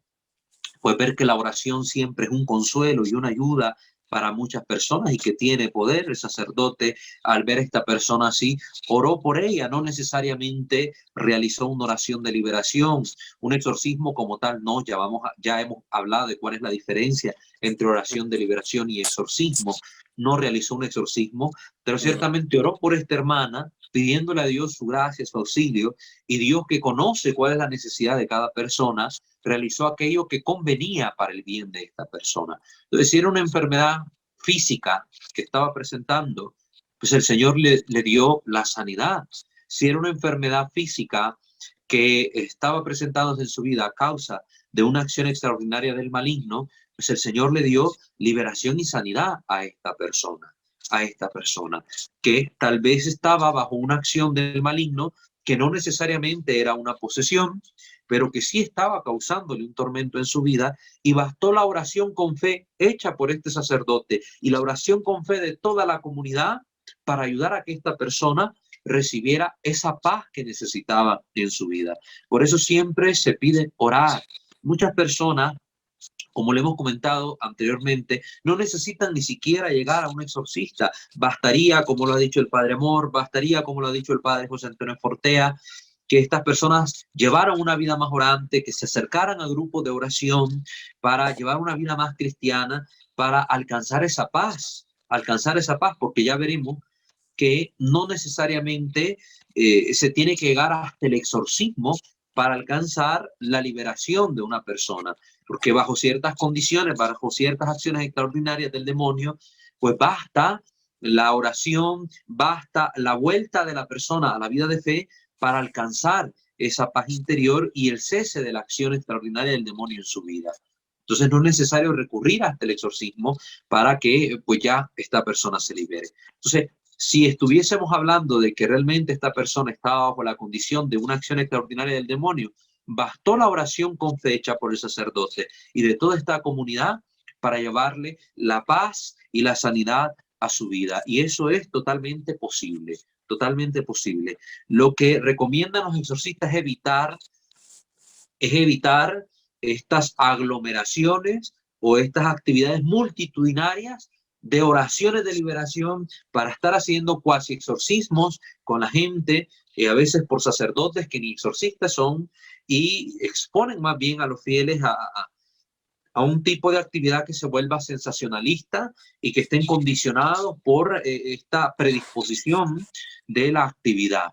pues ver que la oración siempre es un consuelo y una ayuda para muchas personas y que tiene poder. El sacerdote, al ver a esta persona así, oró por ella, no necesariamente realizó una oración de liberación, un exorcismo como tal, no, ya hemos hablado de cuál es la diferencia entre oración de liberación y exorcismo. No realizó un exorcismo, pero ciertamente oró por esta hermana, pidiéndole a Dios su gracia, su auxilio, y Dios, que conoce cuál es la necesidad de cada persona, realizó aquello que convenía para el bien de esta persona. Entonces, si era una enfermedad física que estaba presentando, pues el Señor le dio la sanidad. Si era una enfermedad física que estaba presentándose en su vida a causa de una acción extraordinaria del maligno, pues el Señor le dio liberación y sanidad a esta persona, que tal vez estaba bajo una acción del maligno que no necesariamente era una posesión, pero que sí estaba causándole un tormento en su vida, y bastó la oración con fe hecha por este sacerdote y la oración con fe de toda la comunidad para ayudar a que esta persona recibiera esa paz que necesitaba en su vida. Por eso siempre se pide orar. Muchas personas, como le hemos comentado anteriormente, no necesitan ni siquiera llegar a un exorcista. Bastaría, como lo ha dicho el Padre Amor, bastaría, como lo ha dicho el Padre José Antonio Fortea, que estas personas llevaran una vida más orante, que se acercaran a grupos de oración para llevar una vida más cristiana, para alcanzar esa paz, porque ya veremos que no necesariamente se tiene que llegar hasta el exorcismo para alcanzar la liberación de una persona, porque bajo ciertas condiciones, bajo ciertas acciones extraordinarias del demonio, pues basta la oración, basta la vuelta de la persona a la vida de fe para alcanzar esa paz interior y el cese de la acción extraordinaria del demonio en su vida. Entonces no es necesario recurrir hasta el exorcismo para que pues ya esta persona se libere. Entonces, si estuviésemos hablando de que realmente esta persona estaba bajo la condición de una acción extraordinaria del demonio, bastó la oración con fe hecha por el sacerdote y de toda esta comunidad para llevarle la paz y la sanidad a su vida. Y eso es totalmente posible, totalmente posible. Lo que recomiendan los exorcistas es evitar estas aglomeraciones o estas actividades multitudinarias de oraciones de liberación para estar haciendo cuasi exorcismos con la gente, a veces por sacerdotes que ni exorcistas son, y exponen más bien a los fieles a un tipo de actividad que se vuelva sensacionalista y que estén condicionados por esta predisposición de la actividad.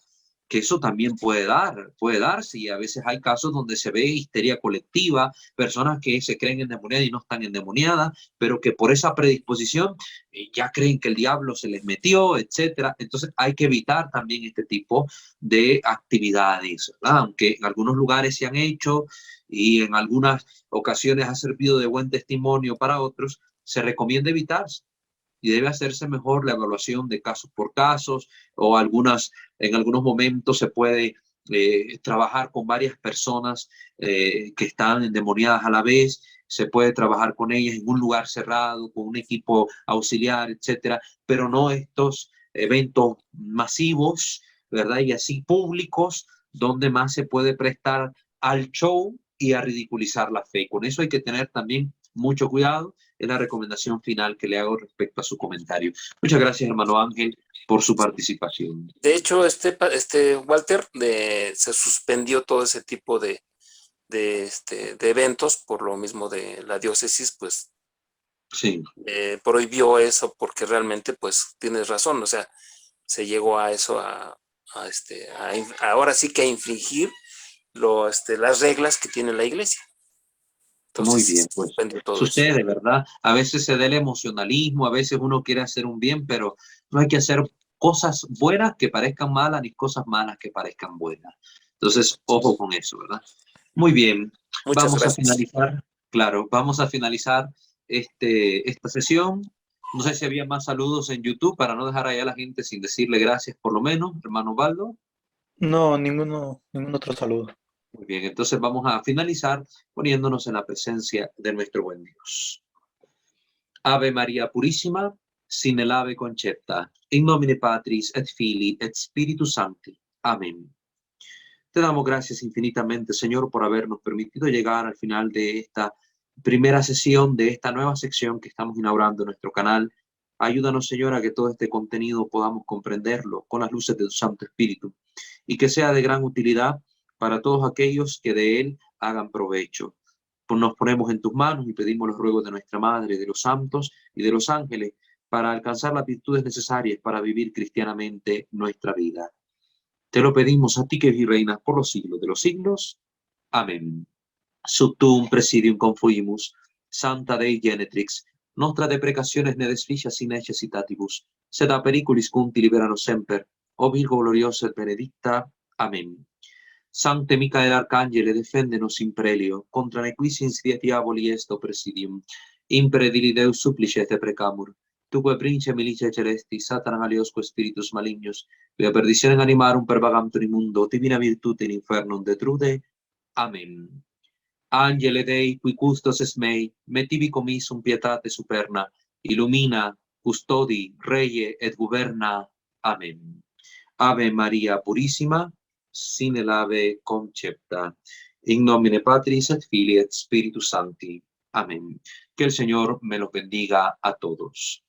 Que eso también puede darse, y a veces hay casos donde se ve histeria colectiva, personas que se creen endemoniadas y no están endemoniadas, pero que por esa predisposición ya creen que el diablo se les metió, etcétera. Entonces hay que evitar también este tipo de actividades, ¿verdad? Aunque en algunos lugares se han hecho y en algunas ocasiones ha servido de buen testimonio para otros, se recomienda evitarse. Y debe hacerse mejor la evaluación de casos por casos, o en algunos momentos se puede trabajar con varias personas que están endemoniadas a la vez, se puede trabajar con ellas en un lugar cerrado, con un equipo auxiliar, etcétera, pero no estos eventos masivos, ¿verdad? Y así públicos, donde más se puede prestar al show y a ridiculizar la fe. Con eso hay que tener también mucho cuidado. Es la recomendación final que le hago respecto a su comentario. Muchas gracias, hermano Ángel, por su participación. De hecho, Walter, se suspendió todo ese tipo de eventos por lo mismo de la diócesis, pues sí. Prohibió eso porque realmente, pues tienes razón, o sea, se llegó a eso, ahora sí que a infringir las reglas que tiene la iglesia. Entonces, muy bien, pues sucede, ¿verdad? A veces se da el emocionalismo, a veces uno quiere hacer un bien, pero no hay que hacer cosas buenas que parezcan malas, ni cosas malas que parezcan buenas. Entonces, ojo con eso, ¿verdad? Muy bien, vamos a finalizar, claro, vamos a finalizar esta sesión. No sé si había más saludos en YouTube para no dejar allá a la gente sin decirle gracias, por lo menos, hermano Osvaldo. No, ningún otro saludo. Muy bien, entonces vamos a finalizar poniéndonos en la presencia de nuestro buen Dios. Ave María Purísima, sin el ave concepta, in nomine Patris et Filii et Spiritus Sancti. Amén. Te damos gracias infinitamente, Señor, por habernos permitido llegar al final de esta primera sesión, de esta nueva sección que estamos inaugurando en nuestro canal. Ayúdanos, Señor, a que todo este contenido podamos comprenderlo con las luces de tu Santo Espíritu y que sea de gran utilidad para todos aquellos que de él hagan provecho. Nos ponemos en tus manos y pedimos los ruegos de nuestra Madre, de los santos y de los ángeles para alcanzar las virtudes necesarias para vivir cristianamente nuestra vida. Te lo pedimos a ti que reinas por los siglos de los siglos. Amén. Subtum presidium confuimus, Santa Dei Genetrix, nostra deprecaciones ne desficias in necessitatibus, sed a periculis cunti liberanos semper, o Virgo gloriosa et benedicta. Amén. Sancte Micael Arcangele, defendenos in prelio, contra nequis insidiat diaboli est presidium, impredili Deus supplice te precamur, tuque prince milicia celesti, Satanan aliosque spiritus malignos, via perditionem animarum per vagantur immundo, divina virtute in infernum detrude. Amén. Angele Dei, qui custos es mei, mettivi commissum pietate superna, illumina, custodi, reie et governa. Amén. Ave María Purísima, sin el ave concepta, in nomine Patris et Filii et Spiritus Sancti. Amén. Que el Señor me los bendiga a todos.